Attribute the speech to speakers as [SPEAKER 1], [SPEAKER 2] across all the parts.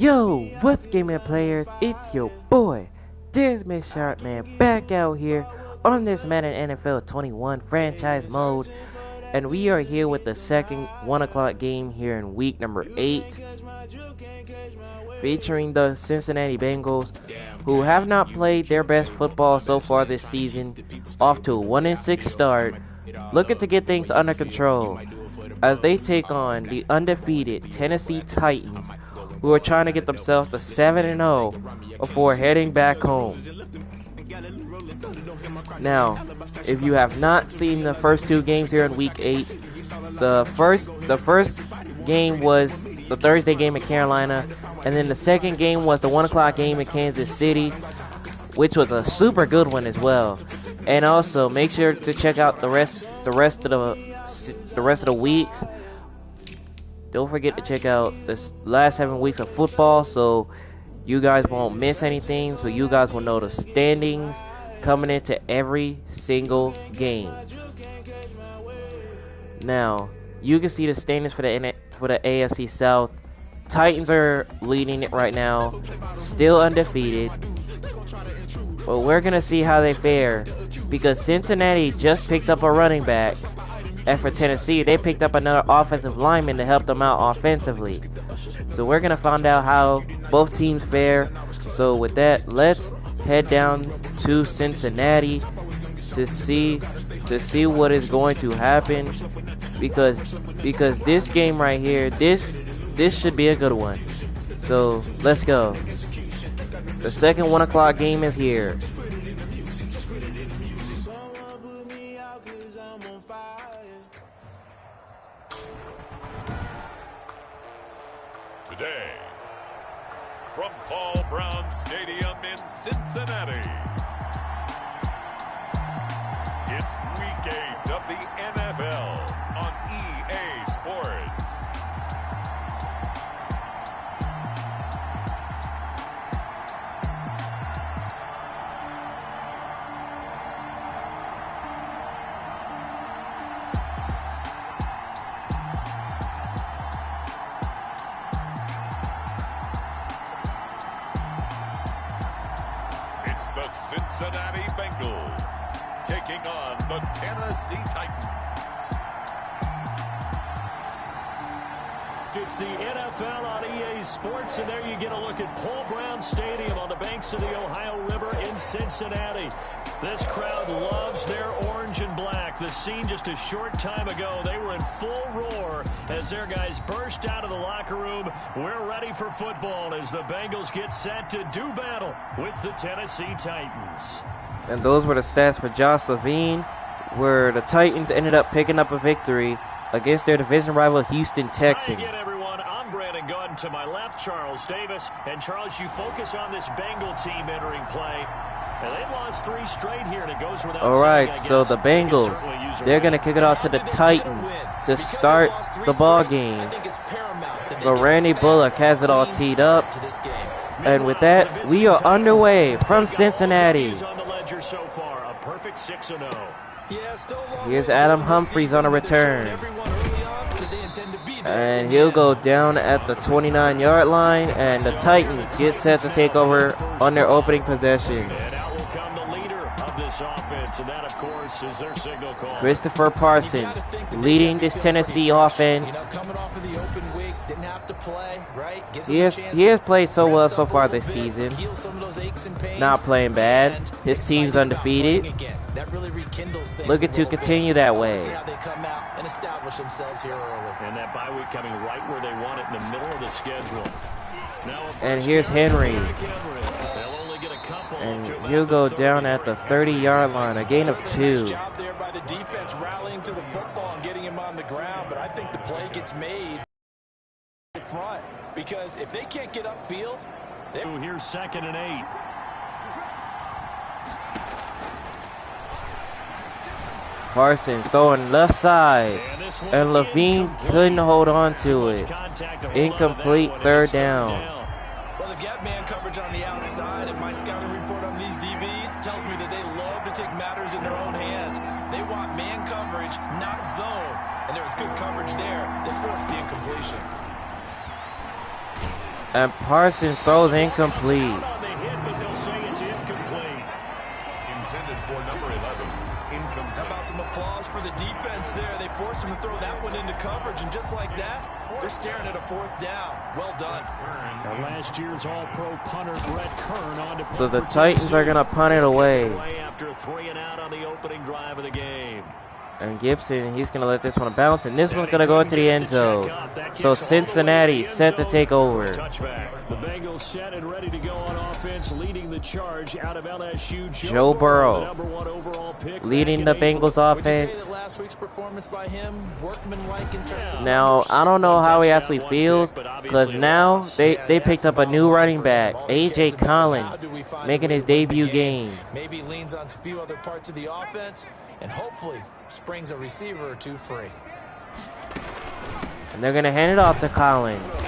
[SPEAKER 1] Yo, what's gaming players? It's your boy, Desmond Sharpman, back out here on this Madden NFL 21 franchise mode, and we are here with the second 1 o'clock game here in week number 8, featuring the Cincinnati Bengals, who have not played their best football so far this season, off to a 1-6 start, looking to get things under control, as they take on the undefeated Tennessee Titans, who are trying to get themselves to 7-0 before heading back home. Now, if you have not seen the first two games here in Week 8, the first game was the Thursday game in Carolina, and then the second game was the 1 o'clock game in Kansas City, which was a super good one as well. And also, make sure to check out the rest of the weeks. Don't forget to check out the last 7 weeks of football so you guys won't miss anything, so you guys will know the standings coming into every single game. Now, you can see the standings for the AFC South. Titans are leading it right now, still undefeated. But we're going to see how they fare, because Cincinnati just picked up a running back. And for Tennessee, they picked up another offensive lineman to help them out offensively. So we're going to find out how both teams fare. So with that, let's head down to Cincinnati to see what is going to happen. Because this game right here, this should be a good one. So let's go. The second 1 o'clock game is here.
[SPEAKER 2] Today, from Paul Brown Stadium in Cincinnati, it's Week 8 of the NFL on EA Sports. The Cincinnati Bengals taking on the Tennessee Titans.
[SPEAKER 3] It's the NFL on EA Sports, and there you get a look at Paul Brown Stadium on the banks of the Ohio River in Cincinnati. This crowd loves their orange and black. The scene just a short time ago, they were in full roar as their guys burst out of the locker room. We're ready for football as the Bengals get set to do battle with the Tennessee Titans.
[SPEAKER 1] And those were the stats for Josh Levine, where the Titans ended up picking up a victory against their division rival Houston Texans.
[SPEAKER 3] Hi again, everyone. I'm Brandon Gunn. To my left, Charles Davis. And Charles, you focus on this Bengal team entering play. And they've lost 3 straight here, and it goes without saying,
[SPEAKER 1] Alright, so the Bengals, they're going to kick it off to the Titans to start the ball game. So Randy Bullock has it all teed up. And with that, we are underway from Cincinnati. Here's Adam Humphries on a return. And he'll go down at the 29-yard line, and the Titans get set to take over on their opening possession. Christopher Parsons leading this Tennessee offense. He has played so well so far this season. Not playing bad. His team's undefeated. Looking to continue that way.
[SPEAKER 3] And that bye week coming right where they want it, in the middle of the schedule.
[SPEAKER 1] And here's Henry. And he'll go down at the 30-yard line, a gain of 2.
[SPEAKER 4] The defense rallying to the football and getting him on the ground, but I think the play gets made in front, because if they can't get upfield,
[SPEAKER 3] here's 2nd and 8.
[SPEAKER 1] Parsons throwing left side, and Levine couldn't hold on to it. Incomplete, 3rd down.
[SPEAKER 4] Well, they've got man coverage on the outside, and my scouting report on these DBs tells me that they love to take matters in their own hands. They want man coverage, not zone, and there was good coverage there that forced the incompletion.
[SPEAKER 1] And Parsons throws incomplete.
[SPEAKER 3] On the hit, but they'll say it's incomplete.
[SPEAKER 2] Intended for number 11. Incomplete.
[SPEAKER 4] How about some applause for the defense there? They forced him to throw that one into coverage, and just like that, they're staring at a 4th down. Well done.
[SPEAKER 3] And last year's All-Pro punter Brett Kern on to punt
[SPEAKER 1] So the
[SPEAKER 3] for
[SPEAKER 1] Titans are going to punt it away.
[SPEAKER 3] After 3 and out on the opening drive of the game.
[SPEAKER 1] And Gibson, he's going to let this one bounce, and this one's going to go into the end zone. So Cincinnati set to take over.
[SPEAKER 3] The Bengals set and ready to go on offense, leading the charge out of LSU.
[SPEAKER 1] Joe Burrow,
[SPEAKER 3] the #1 overall pick,
[SPEAKER 1] leading the Bengals offense.
[SPEAKER 4] Last week's performance by him, workmanlike in terms of
[SPEAKER 1] Now, I don't know how he actually feels, because now they picked up a new running back, A.J. Collins, making his debut game.
[SPEAKER 4] Maybe leans on a few other parts of the offense, and hopefully springs a receiver or two free.
[SPEAKER 1] And they're going to hand it off to Collins.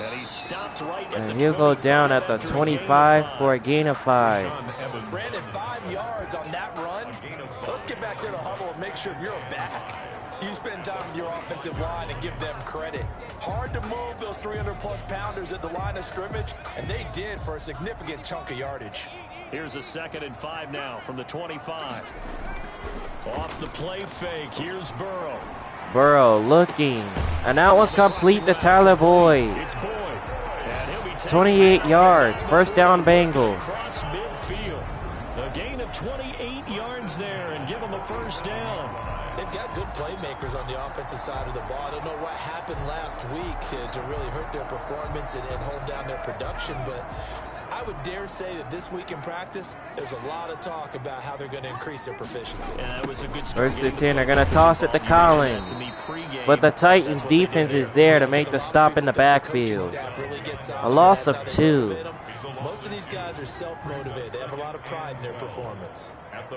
[SPEAKER 3] And he stopped right at
[SPEAKER 1] And
[SPEAKER 3] the
[SPEAKER 1] he'll go down at the 25 for a gain of 5.
[SPEAKER 4] Brandon, 5 yards on that run. Let's get back to the huddle and make sure you're a back. You spend time with your offensive line and give them credit. Hard to move those 300-plus pounders at the line of scrimmage, and they did for a significant chunk of yardage.
[SPEAKER 3] Here's a 2nd and 5 now from the 25. Off the play fake, here's Burrow.
[SPEAKER 1] Burrow looking. And that was complete to Tyler Boyd.
[SPEAKER 3] It's Boyd. And he'll be taken
[SPEAKER 1] 28 yards. First down Bengals.
[SPEAKER 3] across midfield. A gain of 28 yards there and give them the first down.
[SPEAKER 4] They've got good playmakers on the offensive side of the ball. I don't know what happened last week to really hurt their performance and hold down their production, but I would dare say that this week in practice, there's a lot of talk about how they're going to increase their proficiency.
[SPEAKER 3] And that was a good start.
[SPEAKER 1] First and 10, they're going to toss it to Collins. But the Titans defense is there to make the stop in the backfield. A loss of 2.
[SPEAKER 4] Most of these guys are self-motivated. They have a lot of pride in their performance.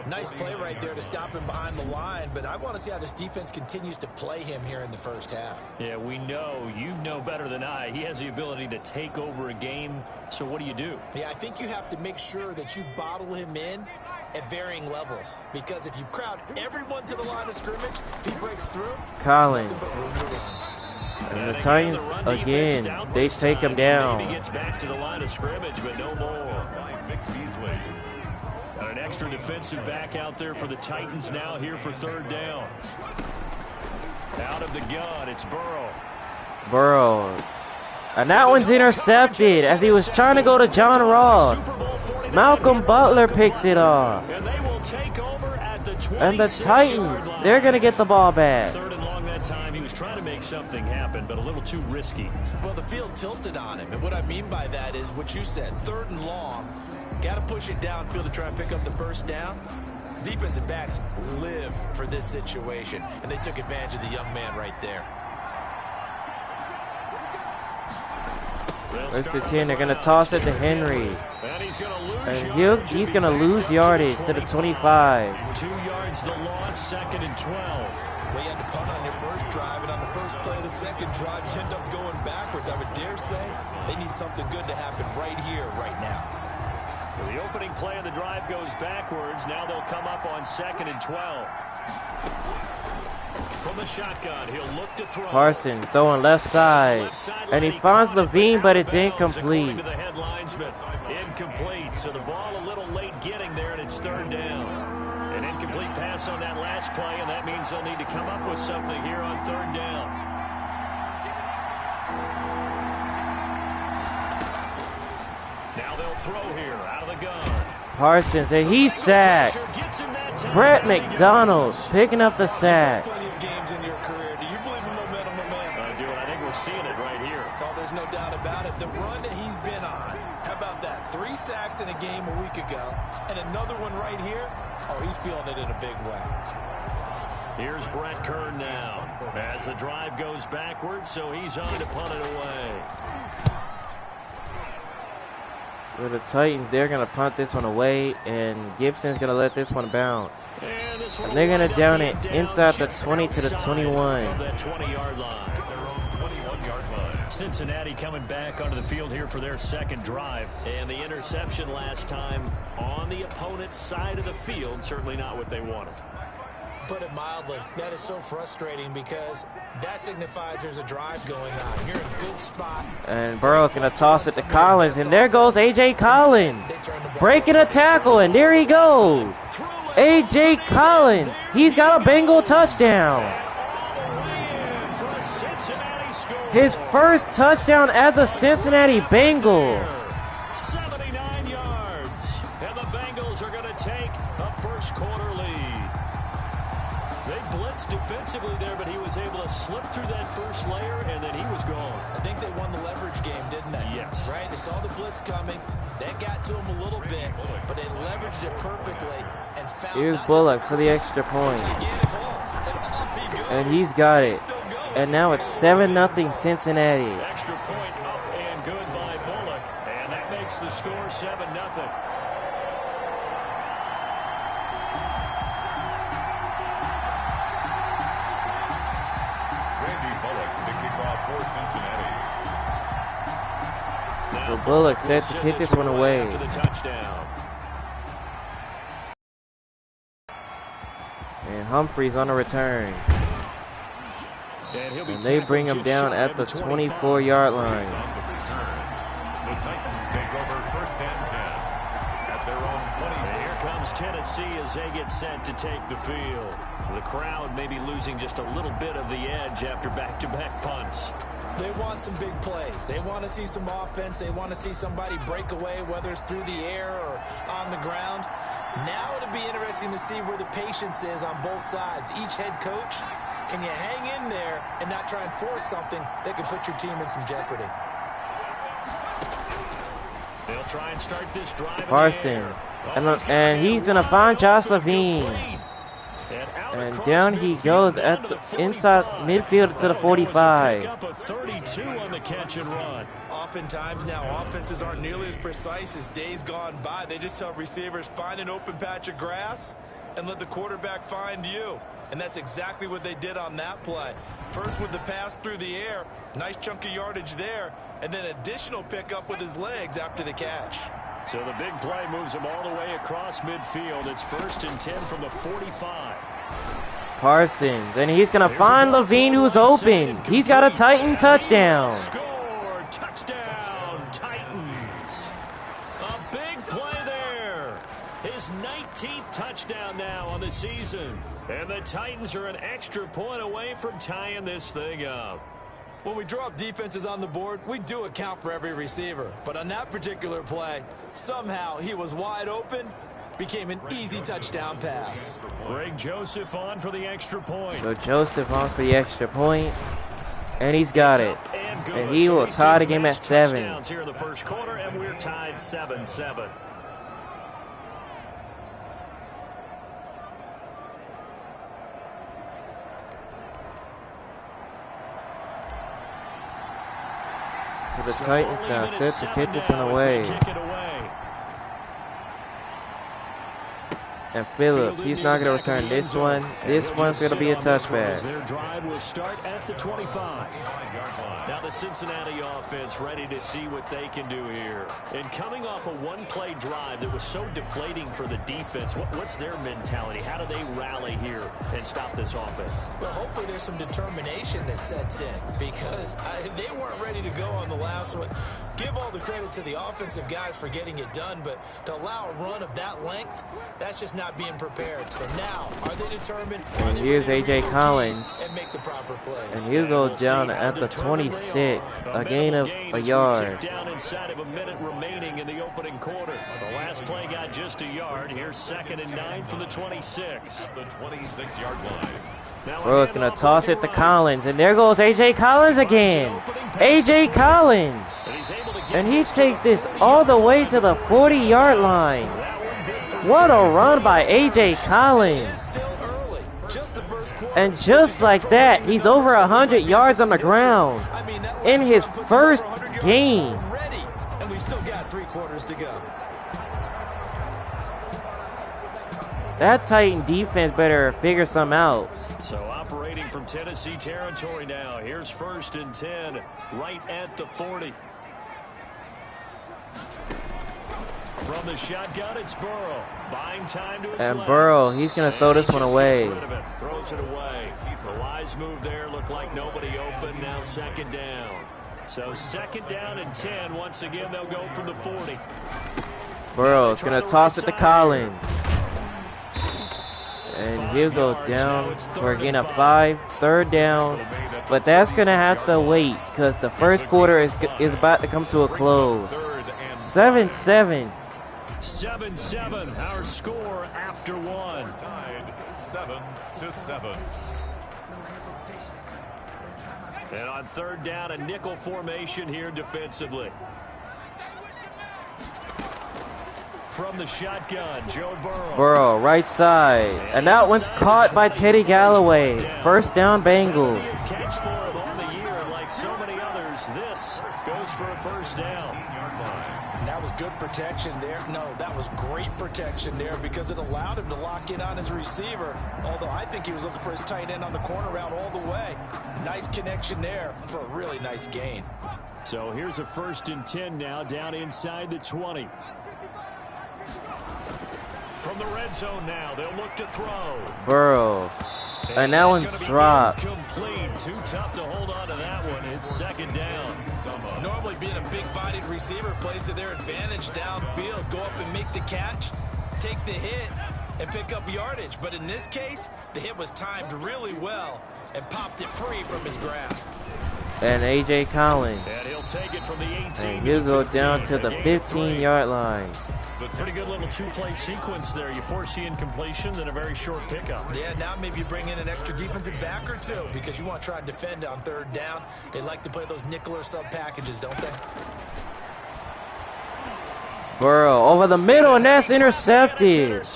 [SPEAKER 4] Nice play right there to stop him behind the line, but I want to see how this defense continues to play him here in the first half.
[SPEAKER 3] Yeah, we know, you know better than I, he has the ability to take over a game, so what do you do?
[SPEAKER 4] Yeah, I think you have to make sure that you bottle him in at varying levels, because if you crowd everyone to the line of scrimmage, if he breaks through,
[SPEAKER 1] Collins. And the Titans, again, they take him down.
[SPEAKER 3] Maybe gets back to the line of scrimmage, but no more. Got an extra defensive back out there for the Titans now here for 3rd down. Out of the gun, it's Burrow.
[SPEAKER 1] Burrow. And that one's intercepted as he was trying to go to John Ross. Malcolm Butler picks it off.
[SPEAKER 3] And they will take over at the 26-yard
[SPEAKER 1] And the Titans, they're going to get the ball back.
[SPEAKER 3] 3rd and long that time. He was trying to make something happen, but a little too risky.
[SPEAKER 4] well, the field tilted on him, and what I mean by that is what you said, 3rd and long. Got to push it downfield to try and pick up the first down. Defensive backs live for this situation, and they took advantage of the young man right there.
[SPEAKER 1] First and 10, they're going to toss it to Henry.
[SPEAKER 3] And he's going to lose
[SPEAKER 1] And he's going to lose yardage to the 25.
[SPEAKER 3] 2 yards the loss, 2nd and 12.
[SPEAKER 4] Well, you had to punt on your first drive, and on the first play of the second drive, you end up going backwards. I would dare say they need something good to happen right here, right now.
[SPEAKER 3] So the opening play of the drive goes backwards. Now they'll come up on 2nd and 12. From the shotgun, he'll look to throw.
[SPEAKER 1] Parsons throwing left side. And he finds Levine, but it's incomplete.
[SPEAKER 3] To the head linesman. Incomplete. So the ball a little late getting there, and it's 3rd down. An incomplete pass on that last play, and that means they'll need to come up with something here on 3rd down. Now they'll throw here out of the gun.
[SPEAKER 1] Parsons, and he's sacked. Brett McDonald picking up the sack.
[SPEAKER 4] Plenty of games in your career. Do you believe in momentum, my man?
[SPEAKER 3] I do, and I think we're seeing it right here.
[SPEAKER 4] Oh, there's no doubt about it. The run that he's been on. How about that? 3 sacks in a game a week ago, and another one right here. Oh, he's feeling it in a big way.
[SPEAKER 3] Here's Brett Kern now as the drive goes backwards, so he's on to punt it away.
[SPEAKER 1] For the Titans, they're going to punt this one away, and Gibson's going to let this one bounce. And they're going to down it inside the 20 to the 21.
[SPEAKER 3] That 20-yard line. Cincinnati coming back onto the field here for their 2nd drive. And the interception last time on the opponent's side of the field, certainly not what they wanted.
[SPEAKER 4] put it mildly. That is so frustrating because that signifies there's a drive going on. You're in a good spot.
[SPEAKER 1] And Burrow's going to toss it to Collins, and there goes A.J. Collins. Breaking a tackle, and there he goes. A.J. Collins, he's got a Bengal touchdown. His first touchdown as a Cincinnati Bengal.
[SPEAKER 3] 79 yards, and the Bengals are going to take a first quarter lead. They blitzed defensively there, but he was able to slip through that first layer, and then he was gone.
[SPEAKER 4] I think they won the leverage game, didn't they?
[SPEAKER 3] Yes.
[SPEAKER 4] Right? They saw the blitz coming. That got to him a little bit, but they leveraged it perfectly and found.
[SPEAKER 1] Here's Bullock for the extra point. And he's got it. And now it's 7-0 Cincinnati.
[SPEAKER 3] Extra point up and good by Bullock, and that makes the score 7-0.
[SPEAKER 1] So Bullock set to kick this one away. And Humphreys on a return. And they bring him down at the 24-yard line.
[SPEAKER 2] The Titans take over first and 10 at their own 20.
[SPEAKER 3] And here comes Tennessee as they get set to take the field. The crowd may be losing just a little bit of the edge after back-to-back punts.
[SPEAKER 4] They want some big plays. They want to see some offense. They want to see somebody break away, whether it's through the air or on the ground. Now it'll be interesting to see where the patience is on both sides. Each head coach, can you hang in there and not try and force something that could put your team in some jeopardy?
[SPEAKER 3] They'll try and start this drive.
[SPEAKER 1] Parsons. And he's going to find Josh Levine. And down he goes at the inside midfield to the 45.
[SPEAKER 3] Up a 32 on the catch and run.
[SPEAKER 4] Oftentimes now, offenses aren't nearly as precise as days gone by. They just tell receivers, find an open patch of grass and let the quarterback find you. And that's exactly what they did on that play. First with the pass through the air, nice chunk of yardage there, and then additional pickup with his legs after the catch.
[SPEAKER 3] So the big play moves him all the way across midfield. It's 1st and 10 from the 45.
[SPEAKER 1] Parsons, and he's going to find Levine, who's open. He's got a Titan touchdown.
[SPEAKER 3] Score! Touchdown, Titans. A big play there. His 19th touchdown now on the season. And the Titans are an extra point away from tying this thing up.
[SPEAKER 4] When we draw up defenses on the board, we do account for every receiver. But on that particular play, somehow he was wide open, became an easy touchdown pass.
[SPEAKER 3] Greg Joseph on for the extra point.
[SPEAKER 1] So Joseph on for the extra point, and he's got it. And he will tie the game at 7.
[SPEAKER 3] Here in the first quarter, and we're tied 7-7.
[SPEAKER 1] So the Titans now set to kick this one away. And Phillips, he's not going to return this one. This one's going to be a touchback.
[SPEAKER 3] Their drive will start at the 25. Now the Cincinnati offense ready to see what they can do here. And coming off a one-play drive that was so deflating for the defense, what's their mentality? How do they rally here and stop this offense?
[SPEAKER 4] Well, hopefully there's some determination that sets in because they weren't ready to go on the last one. Give all the credit to the offensive guys for getting it done, but to allow a run of that length, that's just not being prepared. So now, are they determined?
[SPEAKER 1] And here's A.J. Collins.
[SPEAKER 4] And make the proper plays.
[SPEAKER 1] And he'll go down at the 26, a gain of a yard.
[SPEAKER 3] Down inside of a minute remaining in the opening quarter. The last play got just a yard. Here's 2nd and 9 from the 26.
[SPEAKER 2] The 26-yard line.
[SPEAKER 1] Burrow's going to toss it to Collins, and there goes A.J. Collins again. A.J. Collins. And he takes this all the way to the 40-yard line. What a run by A.J. Collins. And just like that, he's over 100 yards on the ground in his first game.
[SPEAKER 4] And we've still got 3 quarters to go.
[SPEAKER 1] That Titan defense better figure something out.
[SPEAKER 3] So operating from Tennessee territory now. Here's 1st and 10 right at the 40. From the shotgun, it's Burrow. Buying time to his
[SPEAKER 1] And
[SPEAKER 3] left.
[SPEAKER 1] Burrow, he's going to throw this one away.
[SPEAKER 3] throws it away. The wise move there, looked like nobody open. Now second down. So second down and 10. Once again, they'll go from the 40.
[SPEAKER 1] Burrow's going to toss it to Collins. And he'll go down for a gain of 5. Third down. But that's going to have to wait because the first quarter is about to come to a close. 7-7.
[SPEAKER 3] 7-7, our score after one.
[SPEAKER 2] Tied 7-7.
[SPEAKER 3] And on third down, a nickel formation here defensively. From the shotgun, Joe Burrow.
[SPEAKER 1] Burrow, right side. And that one's caught by Teddy Galloway. First down, Bengals.
[SPEAKER 3] Catch for him on the year, and like so many others, this goes for a first down.
[SPEAKER 4] And that was good protection there. No, that was great protection there because it allowed him to lock in on his receiver. Although I think he was looking for his tight end on the corner route all the way. Nice connection there for a really nice gain.
[SPEAKER 3] So here's a 1st and 10 now, down inside the 20. From the red zone now, they'll look to throw.
[SPEAKER 1] Burrow. And that one's dropped.
[SPEAKER 3] Complete. Too tough to hold on to that one. It's second down.
[SPEAKER 4] Normally being a big-bodied receiver plays to their advantage downfield. Go up and make the catch, take the hit, and pick up yardage. But in this case, the hit was timed really well and popped it free from his grasp.
[SPEAKER 1] And A.J. Collins.
[SPEAKER 3] And he'll take it from the 18.
[SPEAKER 1] And he'll go down to the 15-yard line.
[SPEAKER 3] Pretty good little two-play sequence there. You force the incompletion, then a very short pickup.
[SPEAKER 4] Yeah, now maybe you bring in an extra defensive back or two because you want to try and defend on third down. They like to play those nickel or sub packages, don't they?
[SPEAKER 1] Burrow over the middle, and that's intercepted.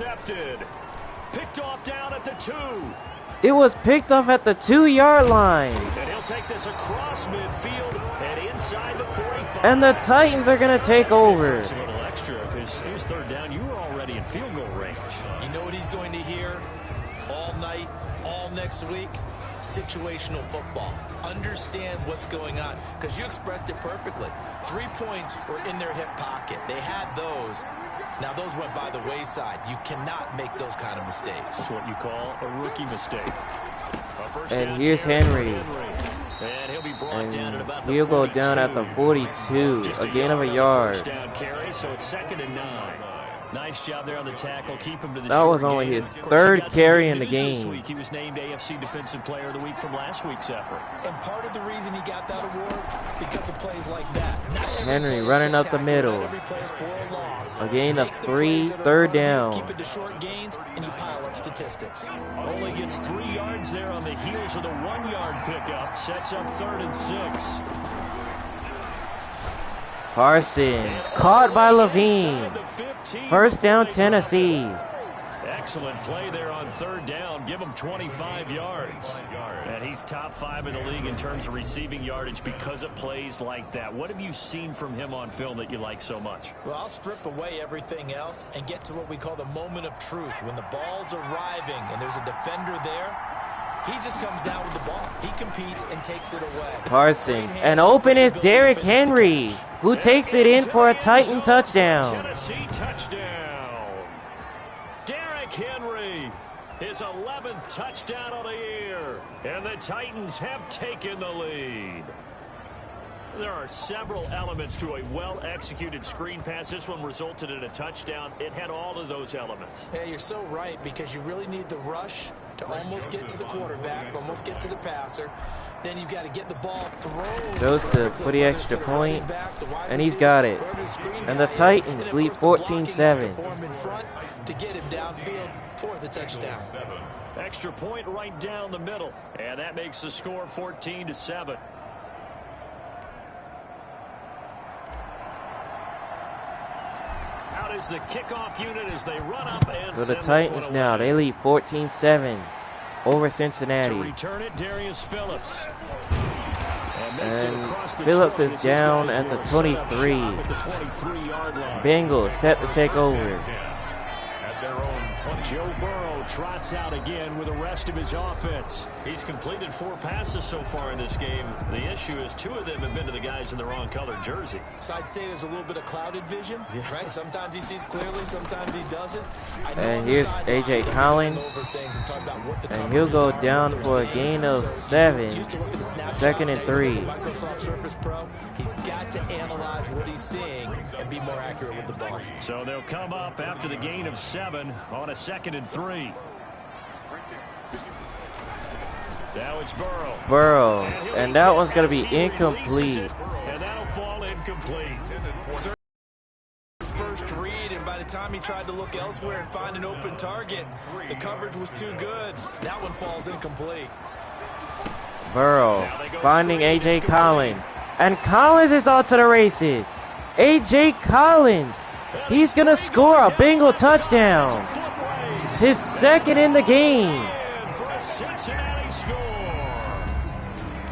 [SPEAKER 3] Picked off down at the 2.
[SPEAKER 1] It was picked off at the 2-yard line.
[SPEAKER 3] And he'll take this across midfield and inside the 45.
[SPEAKER 1] And the Titans are going to take over.
[SPEAKER 3] It's a little extra because it was third down. You were already in field goal range.
[SPEAKER 4] You know what he's going to hear all night, all next week? Situational football. Understand what's going on because you expressed it perfectly. 3 points were in their hip pocket. They had those. Now, those went by the wayside. You cannot make those kind of mistakes.
[SPEAKER 3] That's what you call a rookie mistake.
[SPEAKER 1] And here's Henry.
[SPEAKER 3] And he'll be brought down at about the
[SPEAKER 1] He'll go
[SPEAKER 3] 42.
[SPEAKER 1] down at the 42. A gain of a yard.
[SPEAKER 3] First down carry, so it's 2nd and 9. Nice job there on the tackle. Keep him to the
[SPEAKER 1] That was only his third carry in the game.
[SPEAKER 3] Week. He was named AFC Defensive Player of the Week from last week's effort.
[SPEAKER 4] And part of the reason he got that award because of plays like that.
[SPEAKER 1] Henry running up the middle. A gain of 3, third down.
[SPEAKER 4] Keep it to short gains and you pile up statistics.
[SPEAKER 3] Only gets 3 yards there on the heels of the 1-yard pickup. Sets up 3rd and 6.
[SPEAKER 1] Parsons caught by Levine. First down, Tennessee.
[SPEAKER 3] Excellent play there on third down. Give him 25 yards. And he's top 5 in the league in terms of receiving yardage because of plays like that. What have you seen from him on film that you like so much?
[SPEAKER 4] Well, I'll strip away everything else and get to what we call the moment of truth. When the ball's arriving and there's a defender there, he just comes down with the ball. He competes and takes it away.
[SPEAKER 1] Parsons. And open is Derrick Henry, who takes it in for a Titan touchdown.
[SPEAKER 3] Tennessee touchdown. Derrick Henry, his 11th touchdown of the year. And the Titans have taken the lead. There are several elements to a well-executed screen pass. This one resulted in a touchdown. It had all of those elements.
[SPEAKER 4] Yeah, you're so right because you really need the rush to almost get to the quarterback, almost get to the passer. Then you've got to get the ball thrown.
[SPEAKER 1] Joseph for the extra point, and he's got it. And the Titans lead 14-7.
[SPEAKER 4] To get him downfield for the touchdown.
[SPEAKER 3] Extra point right down the middle. And that makes the score 14-7. Out is the kickoff unit as they run up and
[SPEAKER 1] So the Titans now, they lead 14-7 over Cincinnati.
[SPEAKER 3] To return it, Darius Phillips.
[SPEAKER 1] And Phillips is down at the 23. Bengals set to take over.
[SPEAKER 2] At their own
[SPEAKER 3] Joe Burrow trots out again with the rest of his offense. He's completed 4 passes so far in this game. The issue is 2 of them have been to the guys in the wrong colored jersey.
[SPEAKER 4] So I'd say there's a little bit of clouded vision, right? Sometimes he sees clearly, sometimes he doesn't.
[SPEAKER 1] And here's A.J. Collins. And he'll go down for a gain of 7. 2nd and 3.
[SPEAKER 4] Microsoft Surface Pro, he's got to analyze what he's seeing and be more accurate with the ball.
[SPEAKER 3] So they'll come up after the gain of 7 on a 2nd and 3. Now it's
[SPEAKER 1] Burrow. And that one's going to be incomplete.
[SPEAKER 3] And that'll fall incomplete.
[SPEAKER 4] His first read, and by the time he tried to look elsewhere and find an open target, the coverage was too good. That one falls incomplete.
[SPEAKER 1] Burrow finding A.J. Collins. And Collins is on to the races. A.J. Collins. He's going to score a Bengal touchdown. His 2nd in the game.
[SPEAKER 3] For a Cincinnati score.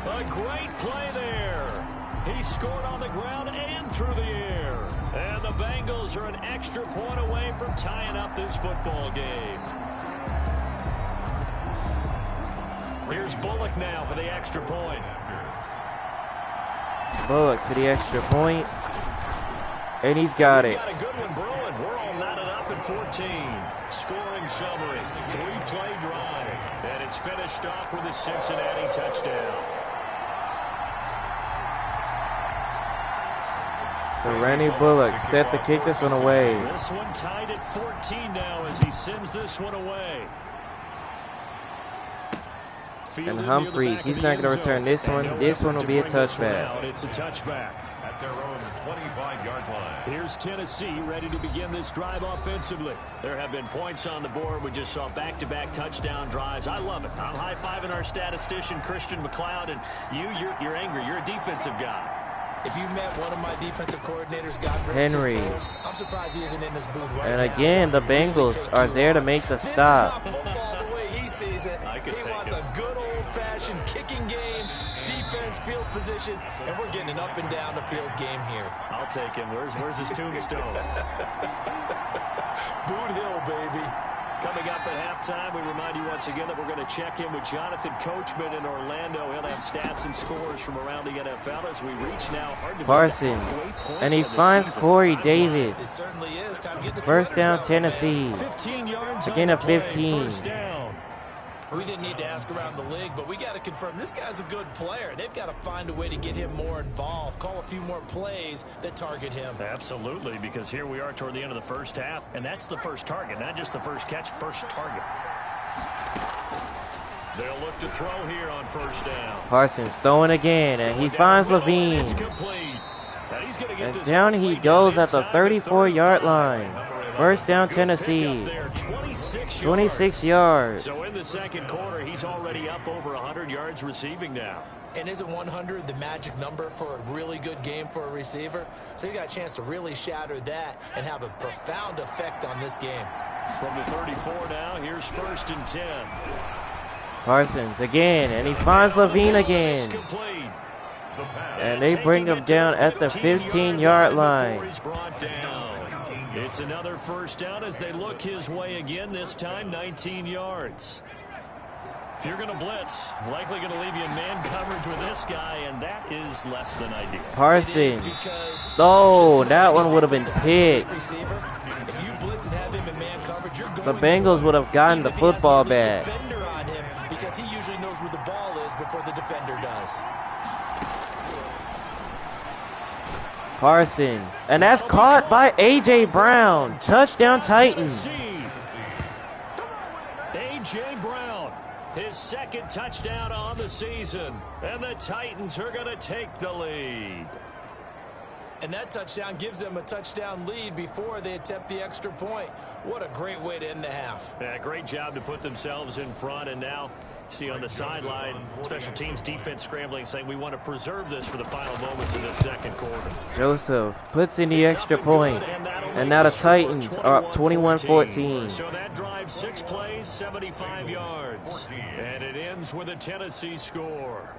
[SPEAKER 3] A great play there. He scored on the ground and through the air. And the Bengals are an extra point away from tying up this football game. Here's Bullock now for the extra point.
[SPEAKER 1] Bullock for the extra point. And he's got it.
[SPEAKER 3] Got a good one, bro, and we're all knotted up at 14. Scoring summary, 3-play drive. And it's finished off with a Cincinnati touchdown.
[SPEAKER 1] So Randy Bullock set to kick this one away.
[SPEAKER 3] This one tied at 14 now as he sends this one away.
[SPEAKER 1] And Humphreys, he's not going to return this one. This one will be a touchback.
[SPEAKER 3] It's a touchback.
[SPEAKER 2] At their own 25-yard line.
[SPEAKER 3] Here's Tennessee ready to begin this drive offensively. There have been points on the board. We just saw back-to-back touchdown drives. I love it. I'm high-fiving our statistician, Christian McLeod, and you're angry. You're a defensive guy.
[SPEAKER 4] If you met one of my defensive coordinators, God rest
[SPEAKER 1] Henry.
[SPEAKER 4] his soul, I'm surprised he isn't in this booth right
[SPEAKER 1] And
[SPEAKER 4] now.
[SPEAKER 1] again, the Bengals are there to make the stop.
[SPEAKER 4] This is not football the way he sees it. He wants a good old-fashioned kicking game, defense, field position, and we're getting an up-and-down the field game here.
[SPEAKER 3] I'll take him. Where's his tombstone?
[SPEAKER 4] Boot Hill, baby.
[SPEAKER 3] Coming up at halftime, we remind you once again that we're going to check in with Jonathan Coachman in Orlando. He'll have stats and scores from around the NFL as we reach now.
[SPEAKER 1] Parsons, and he finds Corey Davis.
[SPEAKER 4] It certainly is. Time to get the
[SPEAKER 1] First down,
[SPEAKER 4] sweaters out,
[SPEAKER 1] Tennessee.
[SPEAKER 3] 15 yards
[SPEAKER 1] Again,
[SPEAKER 3] on
[SPEAKER 1] a
[SPEAKER 3] the play.
[SPEAKER 1] 15.
[SPEAKER 3] First down.
[SPEAKER 4] We didn't need to ask around the league, but we got to confirm this guy's a good player. They've got to find a way to get him more involved, call a few more plays that target him.
[SPEAKER 3] Absolutely, because here we are toward the end of the first half, and that's the first target, not just the first catch, first target. They'll look to throw here on first down.
[SPEAKER 1] Parsons throwing again, and he finds Levine.
[SPEAKER 3] It's complete. Now he's gonna get
[SPEAKER 1] And
[SPEAKER 3] this
[SPEAKER 1] down
[SPEAKER 3] all the
[SPEAKER 1] he
[SPEAKER 3] way
[SPEAKER 1] goes
[SPEAKER 3] down
[SPEAKER 1] at the
[SPEAKER 3] inside
[SPEAKER 1] 34-yard line. First down,
[SPEAKER 3] Good pickup
[SPEAKER 1] Tennessee.
[SPEAKER 3] there, 26
[SPEAKER 1] 26 yards.
[SPEAKER 3] So in the second quarter, he's already up over 100 yards receiving now.
[SPEAKER 4] And isn't 100 the magic number for a really good game for a receiver? So you got a chance to really shatter that and have a profound effect on this game.
[SPEAKER 3] From the 34 now, here's 1st and 10.
[SPEAKER 1] Parsons again, and he finds Levine
[SPEAKER 3] It's
[SPEAKER 1] again.
[SPEAKER 3] complete.
[SPEAKER 1] And they bring him down at the 15-yard line.
[SPEAKER 3] He's brought down. It's another first down as they look his way again, this time 19 yards. If you're going to blitz, likely going to leave you in man coverage with this guy, and that is less than ideal.
[SPEAKER 1] Parsons. Oh, that one would have been picked.
[SPEAKER 4] If you blitz and have him in man coverage, you're going
[SPEAKER 1] The Bengals would have gotten the football back.
[SPEAKER 4] defender on him because he usually knows where the ball is before the defender does.
[SPEAKER 1] Parsons. And that's caught by A.J. Brown. Touchdown Titans.
[SPEAKER 3] A.J. Brown, his 2nd touchdown on the season. And the Titans are going to take the lead.
[SPEAKER 4] And that touchdown gives them a touchdown lead before they attempt the extra point. What a great way to end the half.
[SPEAKER 3] Yeah, great job to put themselves in front, and now see on the sideline, special teams defense scrambling, saying we want to preserve this for the final moments of the second quarter.
[SPEAKER 1] Joseph puts in the extra point. And now the Titans are up 21-14.
[SPEAKER 3] So that drive 6 plays, 75 yards. And it ends with a Tennessee score.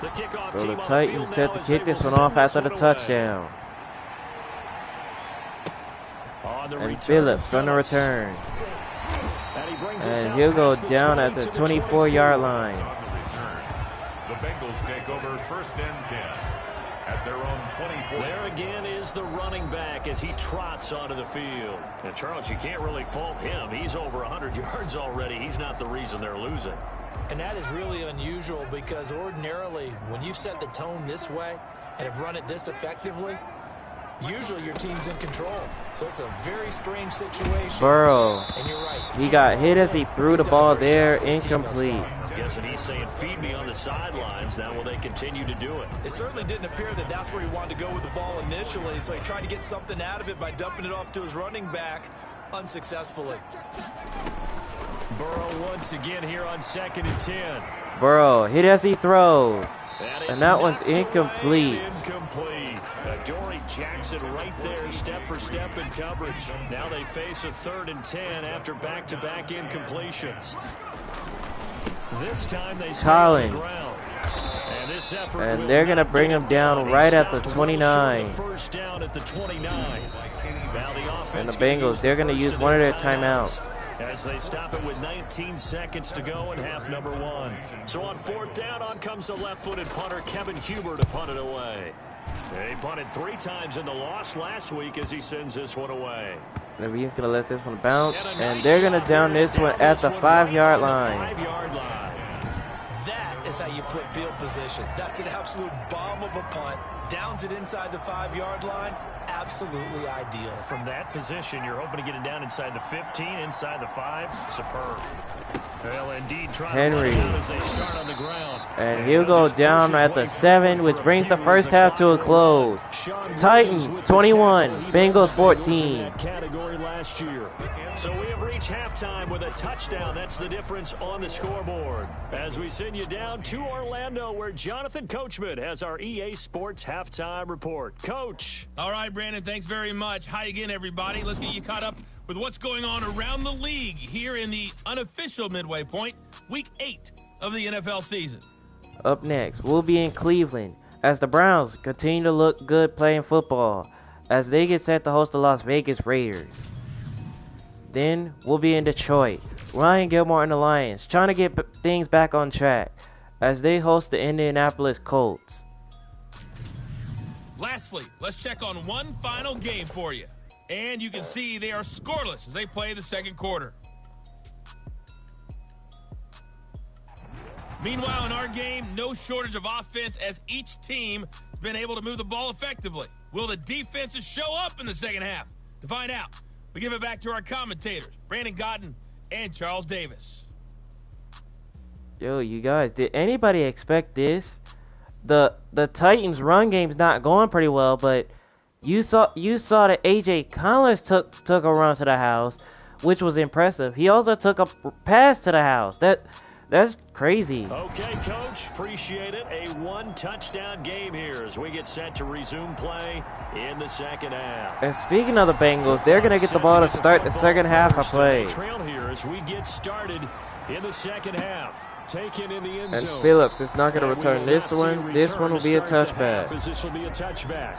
[SPEAKER 3] The kickoff
[SPEAKER 1] So
[SPEAKER 3] team
[SPEAKER 1] the
[SPEAKER 3] on the
[SPEAKER 1] Titans
[SPEAKER 3] field
[SPEAKER 1] set
[SPEAKER 3] now
[SPEAKER 1] to
[SPEAKER 3] as
[SPEAKER 1] kick
[SPEAKER 3] they
[SPEAKER 1] this
[SPEAKER 3] will
[SPEAKER 1] one off
[SPEAKER 3] send
[SPEAKER 1] after the
[SPEAKER 3] this one away.
[SPEAKER 1] touchdown.
[SPEAKER 3] On the
[SPEAKER 1] And
[SPEAKER 3] return,
[SPEAKER 1] Phillips on the return.
[SPEAKER 3] And he brings us
[SPEAKER 1] And
[SPEAKER 3] out
[SPEAKER 1] he'll go
[SPEAKER 3] past the
[SPEAKER 1] down
[SPEAKER 3] 20
[SPEAKER 1] at the
[SPEAKER 3] to
[SPEAKER 1] 24-yard line.
[SPEAKER 2] On the return, the Bengals take over 1st and 10 at their own 24.
[SPEAKER 3] There again is the running back as he trots onto the field. And Charles, you can't really fault him. He's over 100 yards already. He's not the reason they're losing.
[SPEAKER 4] And that is really unusual because ordinarily when you set the tone this way and have run it this effectively, usually your team's in control. So it's a very strange situation.
[SPEAKER 1] Burrow.
[SPEAKER 4] And you're right.
[SPEAKER 1] He got hit as he threw the ball there, incomplete.
[SPEAKER 3] I'm guessing he's saying, feed me on the sidelines. Now will they continue to do it?
[SPEAKER 4] It certainly didn't appear that that's where he wanted to go with the ball initially, so he tried to get something out of it by dumping it off to his running back unsuccessfully.
[SPEAKER 3] Burrow once again here on 2nd and 10.
[SPEAKER 1] Burrow hit as he throws. And
[SPEAKER 3] it's
[SPEAKER 1] that one's
[SPEAKER 3] knocked away
[SPEAKER 1] incomplete.
[SPEAKER 3] and incomplete. Dory Jackson right there, step for step in coverage. Now they face a 3rd and 10 after back-to-back incompletions. This time they stay on the
[SPEAKER 1] Collins.
[SPEAKER 3] ground. And this effort
[SPEAKER 1] And
[SPEAKER 3] will
[SPEAKER 1] they're going to
[SPEAKER 3] not
[SPEAKER 1] bring
[SPEAKER 3] get
[SPEAKER 1] him
[SPEAKER 3] it
[SPEAKER 1] down
[SPEAKER 3] done.
[SPEAKER 1] right
[SPEAKER 3] He
[SPEAKER 1] at the
[SPEAKER 3] stopped well short of
[SPEAKER 1] 29.
[SPEAKER 3] the first down at the 29. Now the offense
[SPEAKER 1] And the
[SPEAKER 3] gonna
[SPEAKER 1] Bengals,
[SPEAKER 3] use
[SPEAKER 1] they're
[SPEAKER 3] the
[SPEAKER 1] going to
[SPEAKER 3] first
[SPEAKER 1] use
[SPEAKER 3] of
[SPEAKER 1] one of their
[SPEAKER 3] timeouts.
[SPEAKER 1] timeouts.
[SPEAKER 3] As they stop it with 19 seconds to go in half number 1. So on 4th down, on comes the left-footed punter, Kevin Huber, to punt it away. He punted 3 times in the loss last week as he sends this one away.
[SPEAKER 1] And he's going to let this one bounce.
[SPEAKER 3] And a
[SPEAKER 1] And
[SPEAKER 3] nice
[SPEAKER 1] they're going to
[SPEAKER 3] job
[SPEAKER 1] down
[SPEAKER 3] here
[SPEAKER 1] this
[SPEAKER 3] to
[SPEAKER 1] one
[SPEAKER 3] down
[SPEAKER 1] at
[SPEAKER 3] this
[SPEAKER 1] the
[SPEAKER 3] one
[SPEAKER 1] 5-yard
[SPEAKER 3] right on the
[SPEAKER 1] line.
[SPEAKER 3] 5-yard line.
[SPEAKER 4] That is how you flip field position. That's an absolute bomb of a punt. Downs it inside the 5-yard line. Absolutely ideal.
[SPEAKER 3] From that position, you're hoping to get it down inside the 15, inside the 5. Superb. Well, indeed,
[SPEAKER 1] Henry.
[SPEAKER 3] as they start on the ground.
[SPEAKER 1] And he'll go down at the 7, which brings the first half to a close. Titans 21, Bengals 14.
[SPEAKER 3] Category last year. So we have reached halftime with a touchdown. That's the difference on the scoreboard. As we send you down to Orlando, where Jonathan Coachman has our EA Sports halftime report. Coach.
[SPEAKER 5] All right, Brandon, thanks very much. Hi again, everybody. Let's get you caught up with what's going on around the league here in the unofficial midway point, week 8 of the NFL season.
[SPEAKER 1] Up next, we'll be in Cleveland as the Browns continue to look good playing football as they get set to host the Las Vegas Raiders. Then we'll be in Detroit. Ryan Gilmore and the Lions trying to get things back on track as they host the Indianapolis Colts.
[SPEAKER 5] Lastly, let's check on one final game for you. And you can see they are scoreless as they play the second quarter. Meanwhile, in our game, no shortage of offense as each team has been able to move the ball effectively. Will the defenses show up in the second half? To find out, we give it back to our commentators, Brandon Godden and Charles Davis.
[SPEAKER 1] Yo, you guys, did anybody expect this? The Titans' run game's not going pretty well, but you saw that AJ Collins took a run to the house, which was impressive. He also took a pass to the house. That's crazy.
[SPEAKER 3] Okay, Coach. Appreciate it. A 1-touchdown game here as we get set to resume play in the second half.
[SPEAKER 1] And speaking of the Bengals, they're going to get the ball to start the second half of play.
[SPEAKER 3] Trail here as we get started in the second half. Taken in the end zone.
[SPEAKER 1] And Phillips is not going to return this one. This one will be a touchback.
[SPEAKER 3] This will be a touchback.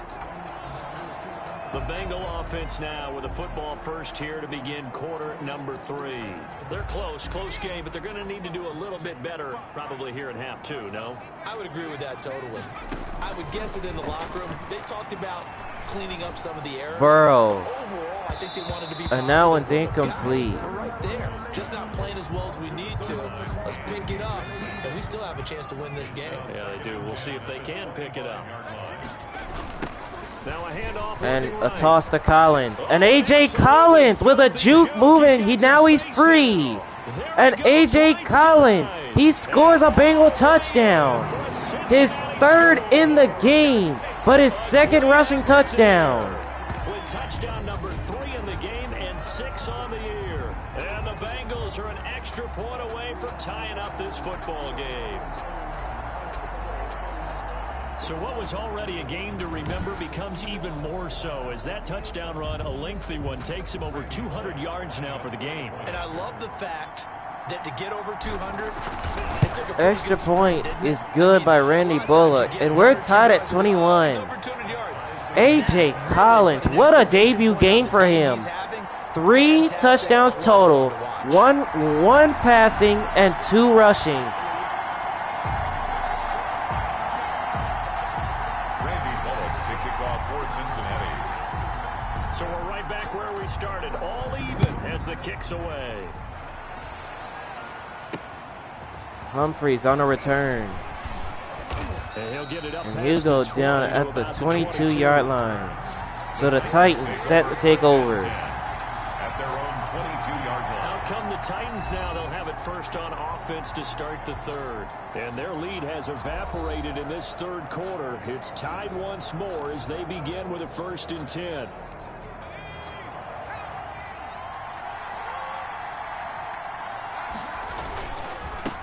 [SPEAKER 3] The Bengal offense now with a football first here to begin quarter number 3. They're close game, but they're going to need to do a little bit better probably here in half 2, no?
[SPEAKER 4] I would agree with that totally. I would guess it in the locker room. They talked about cleaning up some of the errors.
[SPEAKER 1] Burrow.
[SPEAKER 4] Overall, I think they wanted to be
[SPEAKER 1] And that one's
[SPEAKER 4] positive.
[SPEAKER 1] incomplete.
[SPEAKER 4] Guys, we're right there. Just not playing as well as we need to. Let's pick it up, and we still have a chance to win this game.
[SPEAKER 3] Yeah, they do. We'll see if they can pick it up. Now a handoff
[SPEAKER 1] And
[SPEAKER 3] looking
[SPEAKER 1] a
[SPEAKER 3] right.
[SPEAKER 1] toss to Collins. And AJ Collins with a juke moving. Now he's free. And AJ Collins, he scores a Bengal touchdown. His 3rd in the game, but his 2nd rushing touchdown.
[SPEAKER 3] With touchdown number 3 in the game and 6 on the year. And the Bengals are an extra point away from tying up this football game. So what was already a game to remember becomes even more so as that touchdown run, a lengthy one, takes him over 200 yards now for the game.
[SPEAKER 4] And I love the fact that to get over 200, it took a
[SPEAKER 1] Extra
[SPEAKER 4] good
[SPEAKER 1] point
[SPEAKER 4] sprint,
[SPEAKER 1] is good by Randy Bullock, and we're tied at 21. A.J. Collins, what a debut game for him. 3 touchdowns total, one passing and 2 rushing.
[SPEAKER 2] Randy Bullock to kick off for Cincinnati.
[SPEAKER 3] So we're right back where we started, all even as the kick's away.
[SPEAKER 1] Humphreys on a return.
[SPEAKER 3] And he'll get it up
[SPEAKER 1] And
[SPEAKER 3] past
[SPEAKER 1] he'll go
[SPEAKER 3] the
[SPEAKER 1] down
[SPEAKER 3] 20
[SPEAKER 1] at
[SPEAKER 3] to
[SPEAKER 1] the
[SPEAKER 3] about
[SPEAKER 1] 22-yard line. So the Titans set to take over.
[SPEAKER 2] At their own 22-yard line.
[SPEAKER 3] Out come the Titans now. They'll have it first on offense to start the third. And their lead has evaporated in this third quarter. It's tied once more as they begin with a 1st and 10.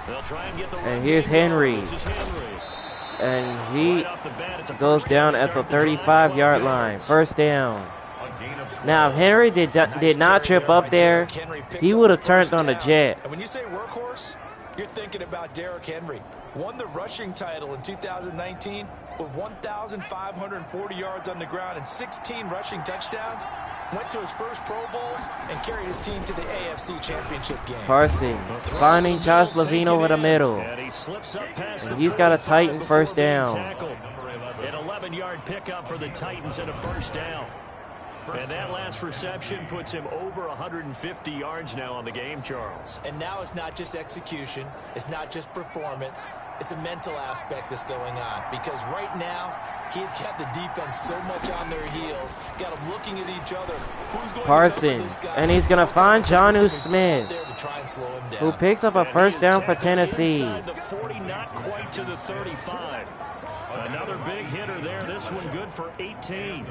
[SPEAKER 3] They'll try and get the
[SPEAKER 1] And here's Henry.
[SPEAKER 3] This is Henry.
[SPEAKER 1] And he
[SPEAKER 3] Right off the bat, it's a
[SPEAKER 1] goes
[SPEAKER 3] first
[SPEAKER 1] down
[SPEAKER 3] to
[SPEAKER 1] at the
[SPEAKER 3] start drive,
[SPEAKER 1] 35-yard
[SPEAKER 3] 12
[SPEAKER 1] line.
[SPEAKER 3] yards.
[SPEAKER 1] First down.
[SPEAKER 2] A gain of 12.
[SPEAKER 1] Now, if Henry did not trip up there, he would have turned on the
[SPEAKER 4] And
[SPEAKER 1] Jets.
[SPEAKER 4] when you say workhorse, you're thinking about Derrick Henry. Won the rushing title in 2019 with 1,540 yards on the ground and 16 rushing touchdowns. Went to his first Pro Bowl and carried his team to the AFC Championship game.
[SPEAKER 1] Parsons finding Josh Levine over the middle.
[SPEAKER 3] And he slips up past
[SPEAKER 1] And
[SPEAKER 3] the
[SPEAKER 1] he's got a
[SPEAKER 3] 45
[SPEAKER 1] Titan
[SPEAKER 3] before
[SPEAKER 1] first
[SPEAKER 3] being
[SPEAKER 1] down.
[SPEAKER 3] tackled. An 11-yard pickup for the Titans and a first down. And that last reception puts him over 150 yards now on the game, Charles.
[SPEAKER 4] And now it's not just execution. It's not just performance. It's a mental aspect that's going on. Because right now, he's got the defense so much on their heels. Got them looking at each other. Who's going to cover this
[SPEAKER 1] Parsons.
[SPEAKER 4] guy?
[SPEAKER 1] And he's going to find Jonnu Smith,
[SPEAKER 4] There to try and slow him down.
[SPEAKER 1] who picks up a
[SPEAKER 3] And he
[SPEAKER 1] first
[SPEAKER 3] is
[SPEAKER 1] down for
[SPEAKER 3] tackled
[SPEAKER 1] Tennessee.
[SPEAKER 3] inside the 40, not quite to the 35. Another big hitter there. This one good for 18.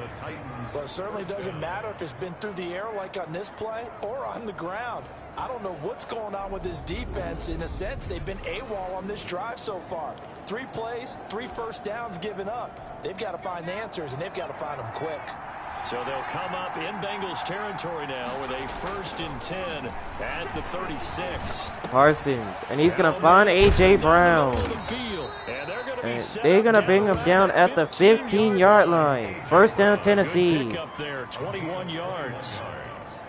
[SPEAKER 4] Well, it certainly doesn't matter if it's been through the air like on this play or on the ground. I don't know what's going on with this defense. In a sense, they've been AWOL on this drive so far. 3 plays, 3 first downs given up. They've got to find the answers, and they've got to find them quick.
[SPEAKER 3] So they'll come up in Bengals territory now with a 1st and 10 at the 36.
[SPEAKER 1] Parsons. And he's going to find A.J. Brown. And they're going to bring him down at the 15-yard line. First down, Tennessee.
[SPEAKER 3] Pick up there, 21 yards.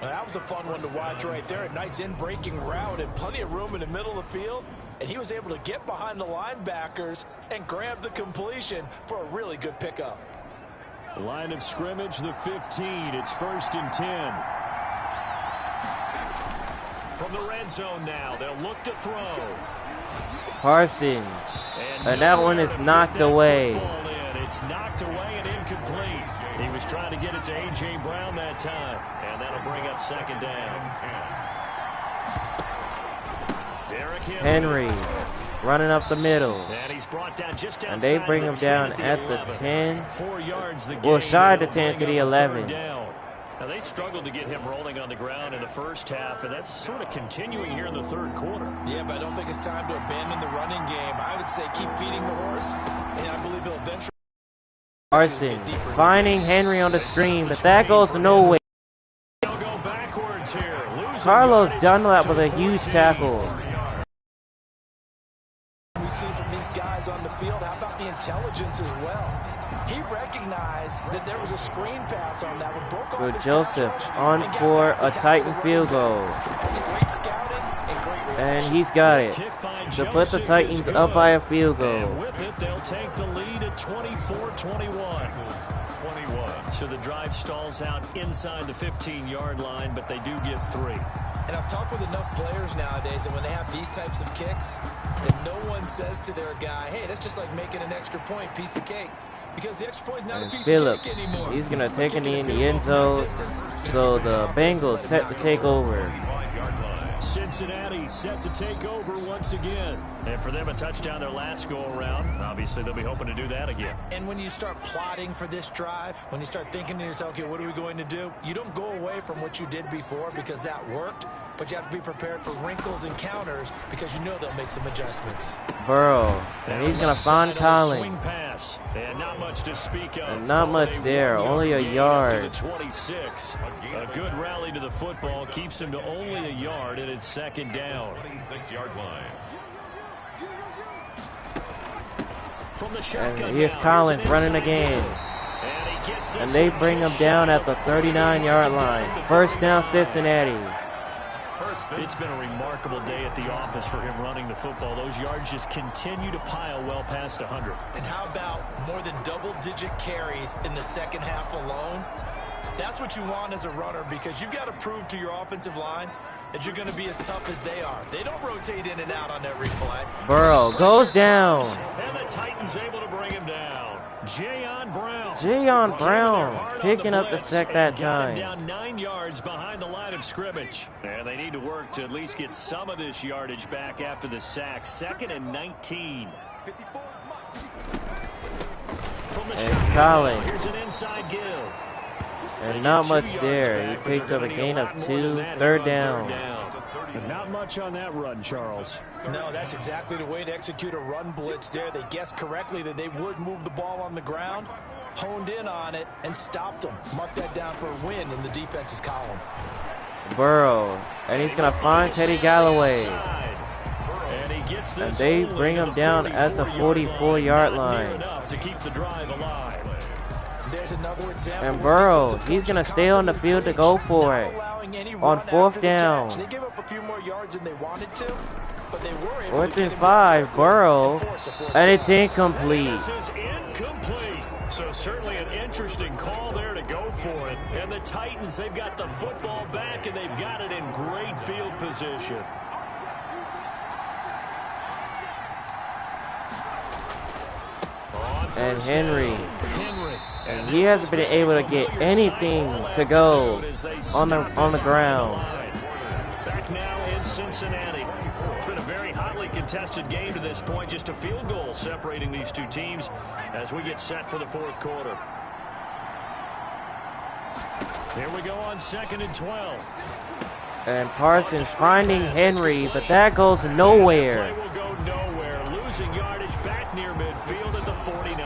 [SPEAKER 4] Well, that was a fun one to watch right there. A nice in-breaking route and plenty of room in the middle of the field. And he was able to get behind the linebackers and grab the completion for a really good pickup.
[SPEAKER 3] Line of scrimmage, the 15. It's 1st and 10. From the red zone now, they'll look to throw.
[SPEAKER 1] Parsons. And that one is knocked away.
[SPEAKER 3] It's knocked away and incomplete. He was trying to get it to A.J. Brown that time. And that'll bring up 2nd down. Derrick
[SPEAKER 1] Henry running up the middle.
[SPEAKER 3] And he's brought down just outside
[SPEAKER 1] And they bring
[SPEAKER 3] of
[SPEAKER 1] him
[SPEAKER 3] the
[SPEAKER 1] down
[SPEAKER 3] 10
[SPEAKER 1] at the 10.
[SPEAKER 3] 4 yards the
[SPEAKER 1] Well,
[SPEAKER 3] gain,
[SPEAKER 1] shy of the
[SPEAKER 3] and
[SPEAKER 1] 10
[SPEAKER 3] it'll
[SPEAKER 1] to
[SPEAKER 3] bring
[SPEAKER 1] the
[SPEAKER 3] up
[SPEAKER 1] 11.
[SPEAKER 3] 3rd down. Now, they struggled to get him rolling on the ground in the first half, and that's sort of continuing here in the third quarter.
[SPEAKER 4] Yeah, but I don't think it's time to abandon the running game. I would say keep feeding the horse, and I believe he'll eventually...
[SPEAKER 1] Parsons finding Henry on the screen, but that goes nowhere.
[SPEAKER 3] They'll go backwards here.
[SPEAKER 1] Carlos Dunlap with a huge tackle.
[SPEAKER 4] We see from these guys on the field, how about the intelligence as well? He recognized that there was a screen pass on that one. Broke
[SPEAKER 1] So
[SPEAKER 4] off his
[SPEAKER 1] Joseph
[SPEAKER 4] pass rush
[SPEAKER 1] on
[SPEAKER 4] and got
[SPEAKER 1] for
[SPEAKER 4] back to
[SPEAKER 1] a
[SPEAKER 4] tackle
[SPEAKER 1] Titan
[SPEAKER 4] the
[SPEAKER 1] field
[SPEAKER 4] running
[SPEAKER 1] goal.
[SPEAKER 4] back. That's great scouting and great reaction.
[SPEAKER 1] And he's got it
[SPEAKER 3] Kick by
[SPEAKER 1] to put the
[SPEAKER 3] Joseph
[SPEAKER 1] Titans
[SPEAKER 3] is
[SPEAKER 1] up
[SPEAKER 3] good.
[SPEAKER 1] by a field goal.
[SPEAKER 3] And with it, they'll take the lead at 24-21. So the drive stalls out inside the 15-yard line, but they do get 3.
[SPEAKER 4] And I've talked with enough players nowadays, and when they have these types of kicks, then no one says to their guy, hey, that's just like making an extra point, piece of cake. Because the extra point is not
[SPEAKER 1] And
[SPEAKER 4] a piece
[SPEAKER 1] Phillips,
[SPEAKER 4] of cake anymore.
[SPEAKER 1] he's going to
[SPEAKER 4] But
[SPEAKER 1] take
[SPEAKER 4] you
[SPEAKER 1] a
[SPEAKER 4] get
[SPEAKER 1] knee
[SPEAKER 4] a
[SPEAKER 1] in the
[SPEAKER 4] field
[SPEAKER 1] end
[SPEAKER 4] goal
[SPEAKER 1] zone.
[SPEAKER 4] from that distance, just
[SPEAKER 1] So
[SPEAKER 4] get the
[SPEAKER 1] the
[SPEAKER 4] offense
[SPEAKER 1] Bengals
[SPEAKER 4] and
[SPEAKER 1] set
[SPEAKER 4] knock
[SPEAKER 1] to
[SPEAKER 4] it
[SPEAKER 1] take
[SPEAKER 4] down.
[SPEAKER 1] over.
[SPEAKER 3] Cincinnati set to take over once again. And for them, a touchdown their last go-around. Obviously, they'll be hoping to do that again.
[SPEAKER 4] And when you start plotting for this drive, when you start thinking to yourself, okay, what are we going to do? You don't go away from what you did before because that worked, but you have to be prepared for wrinkles and counters because you know they'll make some adjustments.
[SPEAKER 1] Burrow, and he's going to find
[SPEAKER 3] Swing
[SPEAKER 1] Collins.
[SPEAKER 3] pass. And not much to speak of.
[SPEAKER 1] And not much there, only a yard.
[SPEAKER 3] 26. A good rally to the football keeps him to only a yard, and it's second down.
[SPEAKER 2] 26-yard line.
[SPEAKER 3] From the
[SPEAKER 1] And
[SPEAKER 3] shotgun
[SPEAKER 1] here's
[SPEAKER 3] now,
[SPEAKER 1] Collins
[SPEAKER 3] an
[SPEAKER 1] running
[SPEAKER 3] inside
[SPEAKER 1] again.
[SPEAKER 3] And he gets
[SPEAKER 1] And
[SPEAKER 3] this
[SPEAKER 1] they
[SPEAKER 3] one
[SPEAKER 1] bring him
[SPEAKER 3] just
[SPEAKER 1] down
[SPEAKER 3] shy
[SPEAKER 1] at the 39-yard line. First down, Cincinnati.
[SPEAKER 3] It's been a remarkable day at the office for him running the football. Those yards just continue to pile well past 100.
[SPEAKER 4] And how about more than double-digit carries in the second half alone? That's what you want as a runner, because you've got to prove to your offensive line that you're going to be as tough as they are. They don't rotate in and out on every play.
[SPEAKER 1] Burrow goes down.
[SPEAKER 3] And the Titans able to bring him down. Jayon
[SPEAKER 1] Brown picking up the sack that time.
[SPEAKER 3] Down 9 yards behind the line of scrimmage. And they need to work to at least get some of this yardage back after the sack. 2nd and 19. From the
[SPEAKER 1] And Collins.
[SPEAKER 3] here's an inside give.
[SPEAKER 1] And not much there. He picks up a gain of 2. Third down.
[SPEAKER 3] Not much on that run, Charles.
[SPEAKER 4] No, that's exactly the way to execute a run blitz there. They guessed correctly that they would move the ball on the ground, honed in on it, and stopped them. Mark that down for a win in the defense's column.
[SPEAKER 1] Burrow. And he's going to find Teddy Galloway. And they bring him down at the 44-yard line.
[SPEAKER 3] To keep the drive alive.
[SPEAKER 4] There's another example.
[SPEAKER 1] And Burrow, he's going to stay on the field to go for it. On 4th down.
[SPEAKER 4] They gave up a few more yards than they wanted to, but they were able
[SPEAKER 1] 4th and 5, Burrow. And it's incomplete.
[SPEAKER 3] This is incomplete. So certainly an interesting call there to go for it. And the Titans, they've got the football back, and they've got it in great field position.
[SPEAKER 1] And Henry. And he hasn't been able to get anything to go on the ground.
[SPEAKER 3] Back now in Cincinnati. It's been a very hotly contested game to this point. Just a field goal separating these two teams as we get set for the 4th quarter. Here we go on 2nd and 12.
[SPEAKER 1] And Parsons finding Henry, but that goes nowhere.
[SPEAKER 3] Play will go nowhere. Losing yardage back near midfield at the 49.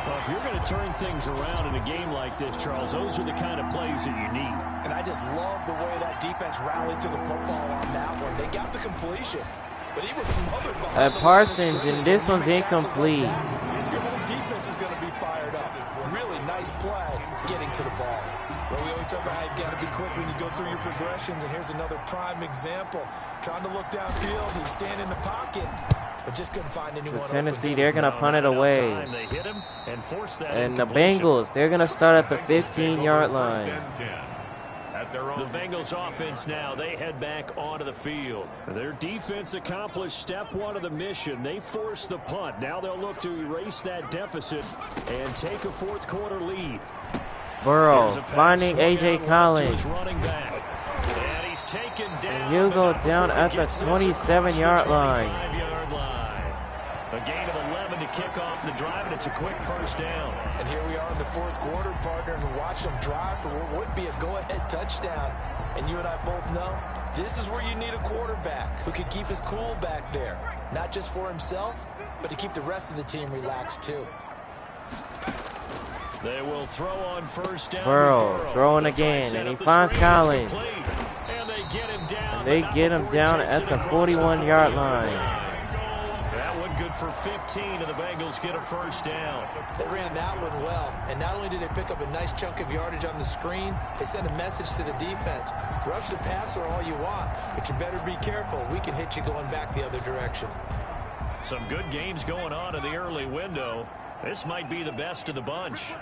[SPEAKER 3] Well, if you're going to turn things around in a game like this, Charles, those are the kind of plays that you need.
[SPEAKER 4] And I just love the way that defense rallied to the football on that one. They got the completion, but he was smothered behind
[SPEAKER 1] Parsons, and this one's incomplete.
[SPEAKER 4] Your whole defense is going to be fired up. Really nice play getting to the ball. Well, we always talk about how you've got to be quick when you go through your progressions, and here's another prime example. Trying to look downfield, he's standing in the pocket, but just couldn't find anyone.
[SPEAKER 1] So Tennessee, they're going to punt it away.
[SPEAKER 3] They hit him
[SPEAKER 1] And the Bengals, they're going to start at the 15-yard line.
[SPEAKER 3] The Bengals offense now, they head back onto the field. Their defense accomplished step 1 of the mission. They forced the punt. Now they'll look to erase that deficit and take a 4th quarter lead.
[SPEAKER 1] Burrow finding A.J. Collins.
[SPEAKER 3] And he's taken down.
[SPEAKER 1] And he'll go down at the 27-yard line.
[SPEAKER 3] A gain of 11 to kick off the drive, and it's a quick first down.
[SPEAKER 4] And here we are in the 4th quarter, partner, and watch them drive for what would be a go-ahead touchdown. And you and I both know this is where you need a quarterback who can keep his cool back there. Not just for himself, but to keep the rest of the team relaxed too.
[SPEAKER 3] They will throw on first down.
[SPEAKER 1] Burrow throwing again, and he finds Collins.
[SPEAKER 3] And they get him down.
[SPEAKER 1] And they get him down at the 41-yard line.
[SPEAKER 3] That one good for 15, and the Bengals get a first down.
[SPEAKER 4] They ran that one well, and not only did they pick up a nice chunk of yardage on the screen, they sent a message to the defense. Rush the passer all you want, but you better be careful. We can hit you going back the other direction.
[SPEAKER 3] Some good games going on in the early window. This might be the best of the bunch.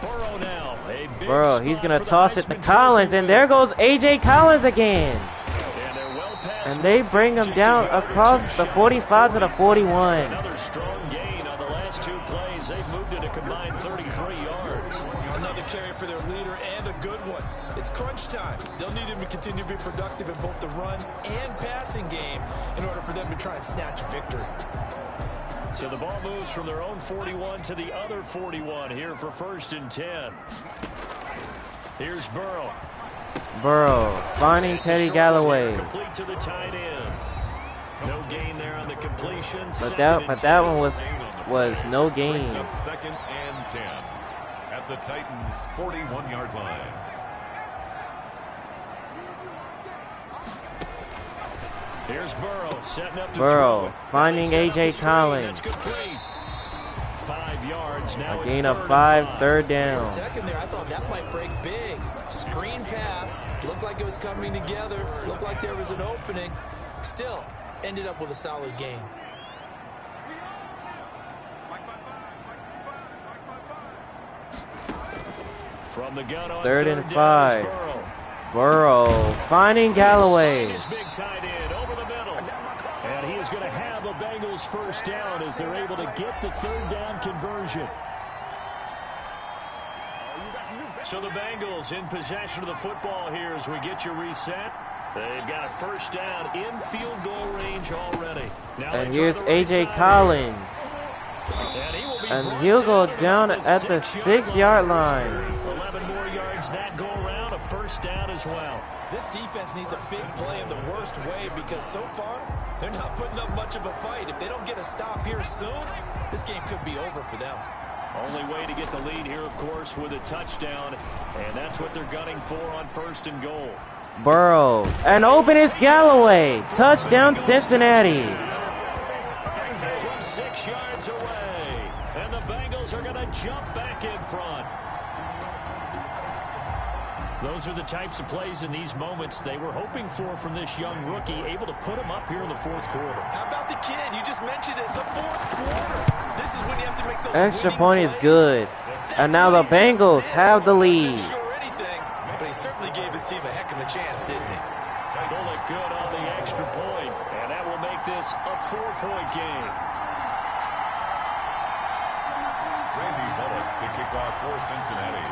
[SPEAKER 3] Burrow now.
[SPEAKER 1] Burrow, he's going to toss it to Collins, and there goes A.J. Collins again. And they bring him down across the 45 to the 41.
[SPEAKER 3] Another strong gain on the last 2 plays. They've moved it a combined 33 yards.
[SPEAKER 4] Another carry for their leader, and a good one. It's crunch time. They'll need him to continue to be productive in both the run and passing game in order for them to try and snatch a victory.
[SPEAKER 3] So the ball moves from their own 41 to the other 41 here for 1st and 10. Here's Burrow.
[SPEAKER 1] Burrow finding Teddy Galloway.
[SPEAKER 3] Complete to the tight end. No gain there on the completion.
[SPEAKER 1] But that one was was no gains.
[SPEAKER 2] Brings up 2nd and 10 at the Titans' 41-yard line.
[SPEAKER 3] Here's Burrow setting up to
[SPEAKER 1] Burrow
[SPEAKER 3] throw.
[SPEAKER 1] finding A.J. Collins.
[SPEAKER 3] 5 yards. Now
[SPEAKER 1] A
[SPEAKER 3] it's
[SPEAKER 1] gain
[SPEAKER 3] 3rd
[SPEAKER 1] of
[SPEAKER 3] and
[SPEAKER 1] 5,
[SPEAKER 3] 5.
[SPEAKER 1] third
[SPEAKER 4] For
[SPEAKER 1] down.
[SPEAKER 4] a second there, I thought that might break big. Screen pass. Looked like it was coming together. Looked like there was an opening. Still, ended up with a solid game.
[SPEAKER 3] From the gun on
[SPEAKER 1] 3rd and
[SPEAKER 3] down
[SPEAKER 1] 5.
[SPEAKER 3] is Burrow.
[SPEAKER 1] Burrow finding Galloway.
[SPEAKER 3] His big tight end over the middle. And he is going to have a Bengals first down as they're able to get the 3rd down conversion. So the Bengals in possession of the football here as we get you reset. They've got a first down in field goal range already. Now
[SPEAKER 1] And
[SPEAKER 3] they
[SPEAKER 1] here's
[SPEAKER 3] try the right
[SPEAKER 1] A.J.
[SPEAKER 3] side
[SPEAKER 1] Collins.
[SPEAKER 3] here.
[SPEAKER 1] And he'll go down at the 6-yard line.
[SPEAKER 3] 11 more yards that go around, a first down as well.
[SPEAKER 4] This defense needs a big play in the worst way because so far, they're not putting up much of a fight. If they don't get a stop here soon, this game could be over for them.
[SPEAKER 3] Only way to get the lead here, of course, with a touchdown, and that's what they're gunning for on 1st and goal.
[SPEAKER 1] Burrow. And open is Galloway. Touchdown Cincinnati.
[SPEAKER 3] From 6 yards away, and the Bengals are going to jump back in front. Those are the types of plays in these moments they were hoping for from this young rookie, able to put him up here in the 4th quarter.
[SPEAKER 4] How about the kid? You just mentioned it, the 4th quarter. This is when you have to make those
[SPEAKER 1] Extra
[SPEAKER 4] winning
[SPEAKER 1] point is
[SPEAKER 4] plays.
[SPEAKER 1] good. And now the Bengals have the lead.
[SPEAKER 4] Wasn't sure anything, but he certainly gave his team a heck of a chance, didn't he?
[SPEAKER 3] Bullock good on the extra point, and that will make this a 4-point game.
[SPEAKER 2] Randy Bullock to kick off for Cincinnati.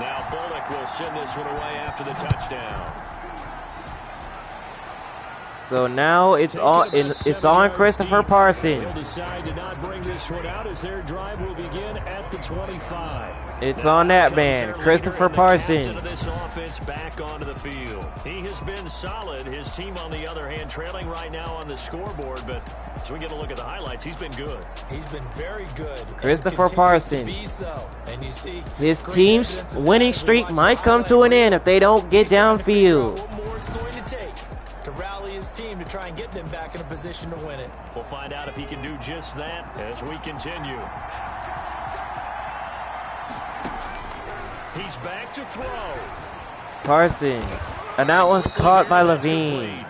[SPEAKER 3] Now Bullock will send this one away after the touchdown.
[SPEAKER 1] So now it's on Christopher
[SPEAKER 3] They'll
[SPEAKER 1] Parsons.
[SPEAKER 3] decide to not bring this one out as their drive will begin at the 25.
[SPEAKER 1] It's
[SPEAKER 3] Now
[SPEAKER 1] on that
[SPEAKER 3] comes
[SPEAKER 1] man,
[SPEAKER 3] their leader
[SPEAKER 1] Christopher
[SPEAKER 3] and the captain
[SPEAKER 1] Parsons.
[SPEAKER 3] of this offense back onto the field. He has been solid. His team, on the other hand, trailing right now on the scoreboard. But as we get a look at the highlights, he's been good.
[SPEAKER 4] He's been very good. and
[SPEAKER 1] Christopher
[SPEAKER 4] continues to
[SPEAKER 1] Parsons.
[SPEAKER 4] be so. And you see,
[SPEAKER 1] His
[SPEAKER 4] great
[SPEAKER 1] team's
[SPEAKER 4] evidence of
[SPEAKER 1] winning
[SPEAKER 4] that as we
[SPEAKER 1] streak
[SPEAKER 4] watch
[SPEAKER 1] might
[SPEAKER 4] the
[SPEAKER 1] come to an
[SPEAKER 4] highlight
[SPEAKER 1] end if they don't get
[SPEAKER 4] He's trying to figure out
[SPEAKER 1] downfield.
[SPEAKER 4] what more it's going to take to rally his team to try and get them back in a position to win it.
[SPEAKER 3] We'll find out if he can do just that as we continue. He's back to throw.
[SPEAKER 1] Parsons. And that one's caught by Levine.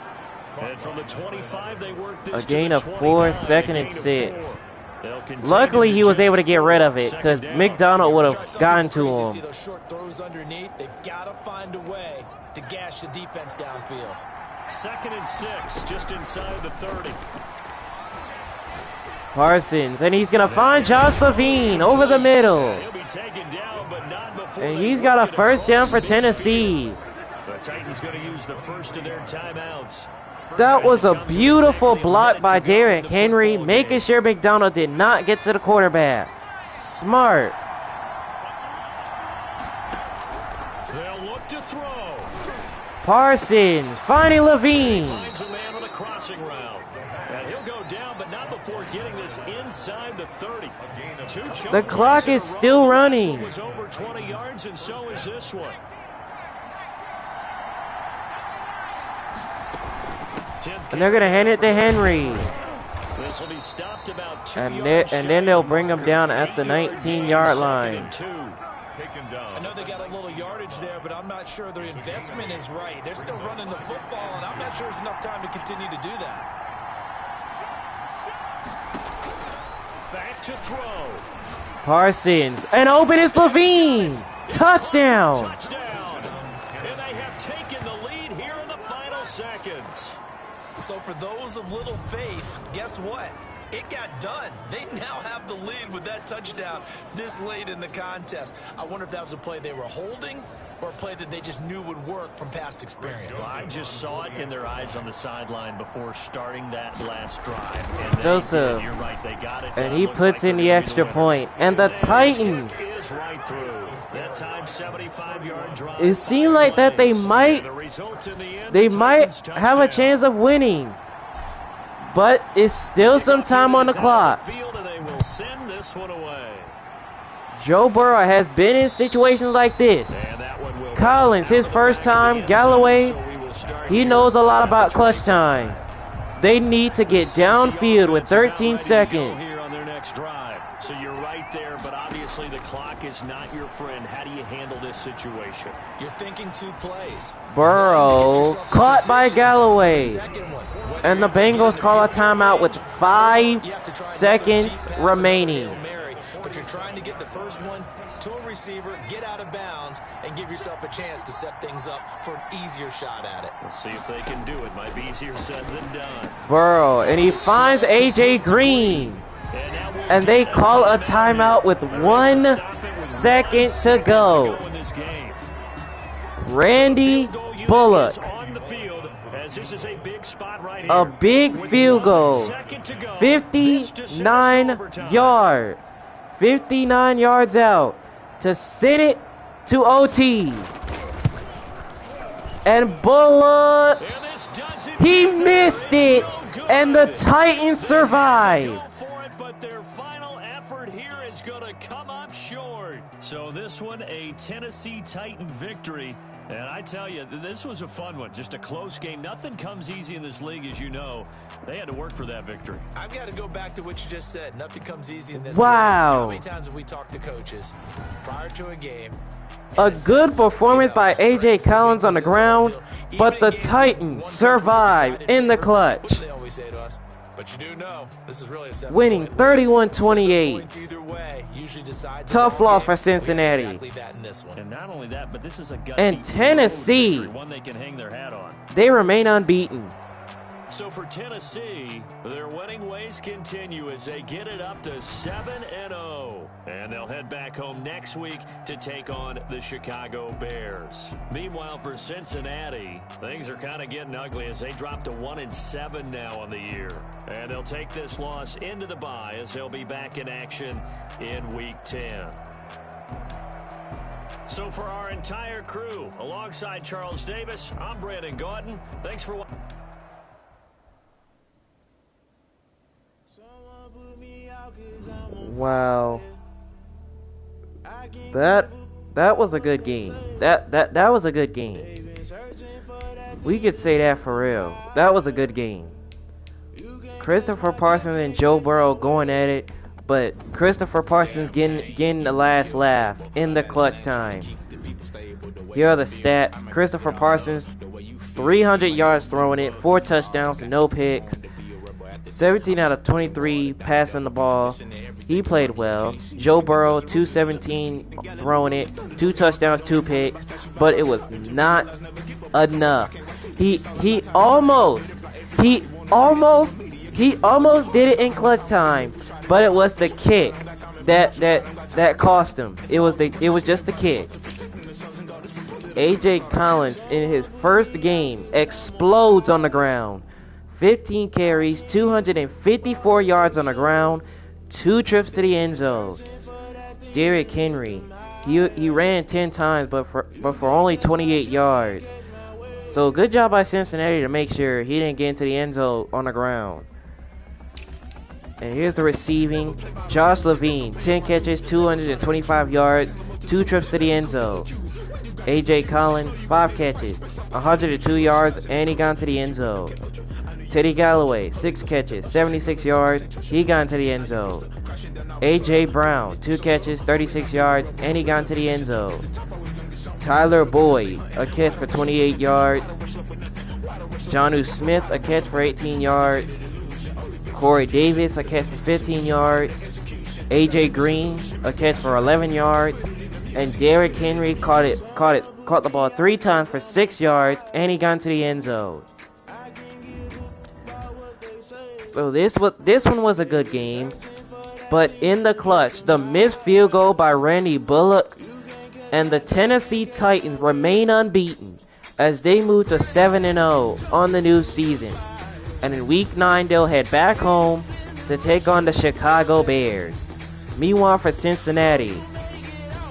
[SPEAKER 3] And from the 25, they work this
[SPEAKER 1] A
[SPEAKER 3] to
[SPEAKER 1] gain
[SPEAKER 3] the
[SPEAKER 1] of
[SPEAKER 3] 29,
[SPEAKER 1] 4,
[SPEAKER 3] a
[SPEAKER 1] 2nd
[SPEAKER 3] gain
[SPEAKER 1] and
[SPEAKER 3] of
[SPEAKER 1] 6.
[SPEAKER 3] 4. They'll continue
[SPEAKER 1] Luckily,
[SPEAKER 3] to
[SPEAKER 1] he was
[SPEAKER 3] just
[SPEAKER 1] able to get rid of it
[SPEAKER 3] second
[SPEAKER 1] because
[SPEAKER 3] down.
[SPEAKER 1] McDonald would
[SPEAKER 4] Try
[SPEAKER 1] have
[SPEAKER 4] something
[SPEAKER 1] gotten to
[SPEAKER 4] crazy,
[SPEAKER 1] him.
[SPEAKER 4] See those short throws underneath. They've got to find a way to gash the defense downfield.
[SPEAKER 3] 2nd and 6, just inside the 30.
[SPEAKER 1] Parsons. And he's going to find Josh Levine over the middle.
[SPEAKER 3] He'll be taken down, but not before
[SPEAKER 1] And
[SPEAKER 3] they
[SPEAKER 1] he's got
[SPEAKER 3] work
[SPEAKER 1] a
[SPEAKER 3] it
[SPEAKER 1] first down
[SPEAKER 3] across
[SPEAKER 1] for
[SPEAKER 3] midfield.
[SPEAKER 1] Tennessee.
[SPEAKER 3] The Titans going to use the first of their timeouts.
[SPEAKER 1] That was a
[SPEAKER 3] As it comes with
[SPEAKER 1] beautiful
[SPEAKER 3] exactly a
[SPEAKER 1] block
[SPEAKER 3] minute
[SPEAKER 1] by
[SPEAKER 3] to go in
[SPEAKER 1] Derrick
[SPEAKER 3] the
[SPEAKER 1] Henry,
[SPEAKER 3] football
[SPEAKER 1] making
[SPEAKER 3] game.
[SPEAKER 1] sure McDonald did not get to the quarterback. Smart.
[SPEAKER 3] They'll look to throw.
[SPEAKER 1] Parsons finding Levine.
[SPEAKER 3] Finds a man on a crossing route. And he'll go down, but not before getting this inside the 30.
[SPEAKER 1] The clock is still running.
[SPEAKER 3] Was over 20 yards, and so is this one.
[SPEAKER 1] And they're going to hand it to Henry.
[SPEAKER 3] This will be stopped about 2
[SPEAKER 1] And
[SPEAKER 3] yards
[SPEAKER 1] then they'll bring him down at the 19-yard line.
[SPEAKER 2] Taken down.
[SPEAKER 4] I know they got a little yardage there, but I'm not sure their investment is right. They're still running the football, and I'm not sure there's enough time to continue to do that.
[SPEAKER 3] Back to throw.
[SPEAKER 1] Parsons. And open is Levine. Touchdown.
[SPEAKER 3] Touchdown. And they have taken the lead here in the final seconds.
[SPEAKER 4] So for those of little faith, guess what? It got done. They now have the lead with that touchdown this late in the contest. I wonder if that was a play they were holding or a play that they just knew would work from past experience.
[SPEAKER 3] I just saw it in their eyes on the sideline before starting that last drive. And
[SPEAKER 1] Joseph.
[SPEAKER 3] You're right, they got it
[SPEAKER 1] And
[SPEAKER 3] done.
[SPEAKER 1] he
[SPEAKER 3] Looks
[SPEAKER 1] puts
[SPEAKER 3] like
[SPEAKER 1] in
[SPEAKER 3] they're
[SPEAKER 1] the
[SPEAKER 3] gonna be
[SPEAKER 1] extra
[SPEAKER 3] winners.
[SPEAKER 1] point. And the Titans.
[SPEAKER 3] Is right through. That time 75-yard drive.
[SPEAKER 1] It seemed like that they might
[SPEAKER 3] The result in the end,
[SPEAKER 1] They
[SPEAKER 3] the
[SPEAKER 1] might
[SPEAKER 3] Titans
[SPEAKER 1] have a
[SPEAKER 3] touchdown.
[SPEAKER 1] chance of winning. But it's still some time on the clock.
[SPEAKER 3] Field and they this one away.
[SPEAKER 1] Joe Burrow has been in situations like this. Collins, his first time. Galloway, he knows a lot about clutch time. They need to get downfield with 13 seconds.
[SPEAKER 3] Here on their next drive. So you're right there, but obviously the clock is not your friend. How do you handle this situation?
[SPEAKER 4] You're thinking 2 plays.
[SPEAKER 1] Burrow caught by Galloway. And the Bengals call a timeout with 5 seconds remaining.
[SPEAKER 4] But you're trying to get the first one to a receiver, get out of bounds, and give yourself a chance to set things up for an easier shot at it.
[SPEAKER 3] We'll see if they can do it. Might be easier said than done.
[SPEAKER 1] Burrow, and he finds A.J. Green. And they call a timeout with 1 second to go. Randy Bullock. A big field goal. 59 yards. 59 yards out to send it to OT. And Bullock, he missed it, and the Titans survive.
[SPEAKER 3] But their final effort here is going to come up short. So this one, a Tennessee Titan victory. And I tell you, this was a fun one. Just a close game. Nothing comes easy in this league, as you know. They had to work for that victory.
[SPEAKER 4] I've got to go back to what you just said. Nothing comes easy in this
[SPEAKER 1] wow.
[SPEAKER 4] league. How many times have we talked to coaches prior to a game?
[SPEAKER 1] A good performance by A.J. Collins on the ground, but the Titans survive in the clutch.
[SPEAKER 4] They always say to us, but you do know, this is really a
[SPEAKER 1] winning 31-28. Tough loss for Cincinnati.
[SPEAKER 3] And not only that, but this is a gutsy
[SPEAKER 1] and Tennessee,
[SPEAKER 3] one they can hang their hat on.
[SPEAKER 1] They remain unbeaten.
[SPEAKER 3] So for Tennessee, their winning ways continue as they get it up to 7-0. And they'll head back home next week to take on the Chicago Bears. Meanwhile, for Cincinnati, things are kind of getting ugly as they drop to 1-7 now on the year. And they'll take this loss into the bye as they'll be back in action in Week 10. So for our entire crew, alongside Charles Davis, I'm Brandon Gauton. Thanks for watching.
[SPEAKER 1] Wow. That was a good game. That was a good game. We could say that for real. That was a good game. Christopher Parsons and Joe Burrow going at it, but Christopher Parsons getting the last laugh in the clutch time. Here are the stats. Christopher Parsons, 300 yards throwing it, 4 touchdowns, no picks. 17 out of 23 passing the ball. He played well. Joe Burrow, 217 throwing it, 2 touchdowns, 2 picks, but it was not enough. He almost did it in clutch time, but it was the kick that cost him. It was just the kick. A.J. Collins in his first game explodes on the ground. 15 carries, 254 yards on the ground, 2 trips to the end zone. Derrick Henry, he ran 10 times, but for only 28 yards. So good job by Cincinnati to make sure he didn't get into the end zone on the ground. And here's the receiving. Josh Levine, 10 catches, 225 yards, 2 trips to the end zone. A.J. Collins, 5 catches, 102 yards, and he got into the end zone. Teddy Galloway, 6 catches, 76 yards, he got into the end zone. A.J. Brown, 2 catches, 36 yards, and he got into the end zone. Tyler Boyd, a catch for 28 yards. Jonnu Smith, a catch for 18 yards. Corey Davis, a catch for 15 yards. A.J. Green, a catch for 11 yards. And Derrick Henry caught the ball 3 times for 6 yards, and he got into the end zone. So this one was a good game, but in the clutch, the missed field goal by Randy Bullock, and the Tennessee Titans remain unbeaten as they move to 7-0 on the new season. And in Week 9, they'll head back home to take on the Chicago Bears. Meanwhile, for Cincinnati,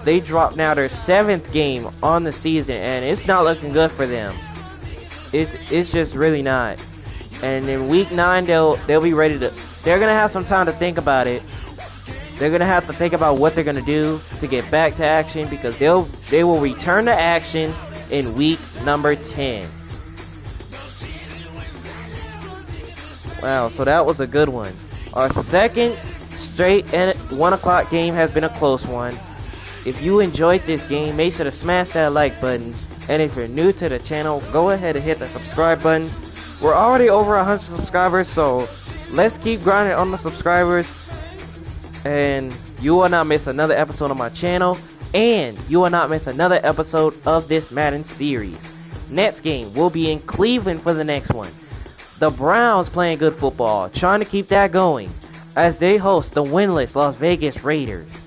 [SPEAKER 1] they drop now their 7th game on the season, and it's not looking good for them. It's just really not. And in Week 9, they'll be ready to. They're gonna have some time to think about it. they're going to have to think about what they're going to do to get back to action, because they will return to action in week number 10. Wow, so that was a good one. Our second straight 1 o'clock game has been a close one. If you enjoyed this game, make sure to smash that like button. And if you're new to the channel, go ahead and hit the subscribe button. We're already over 100 subscribers, so let's keep grinding on the subscribers. And you will not miss another episode on my channel. And you will not miss another episode of this Madden series. Next game will be in Cleveland for the next one. The Browns playing good football, trying to keep that going as they host the winless Las Vegas Raiders.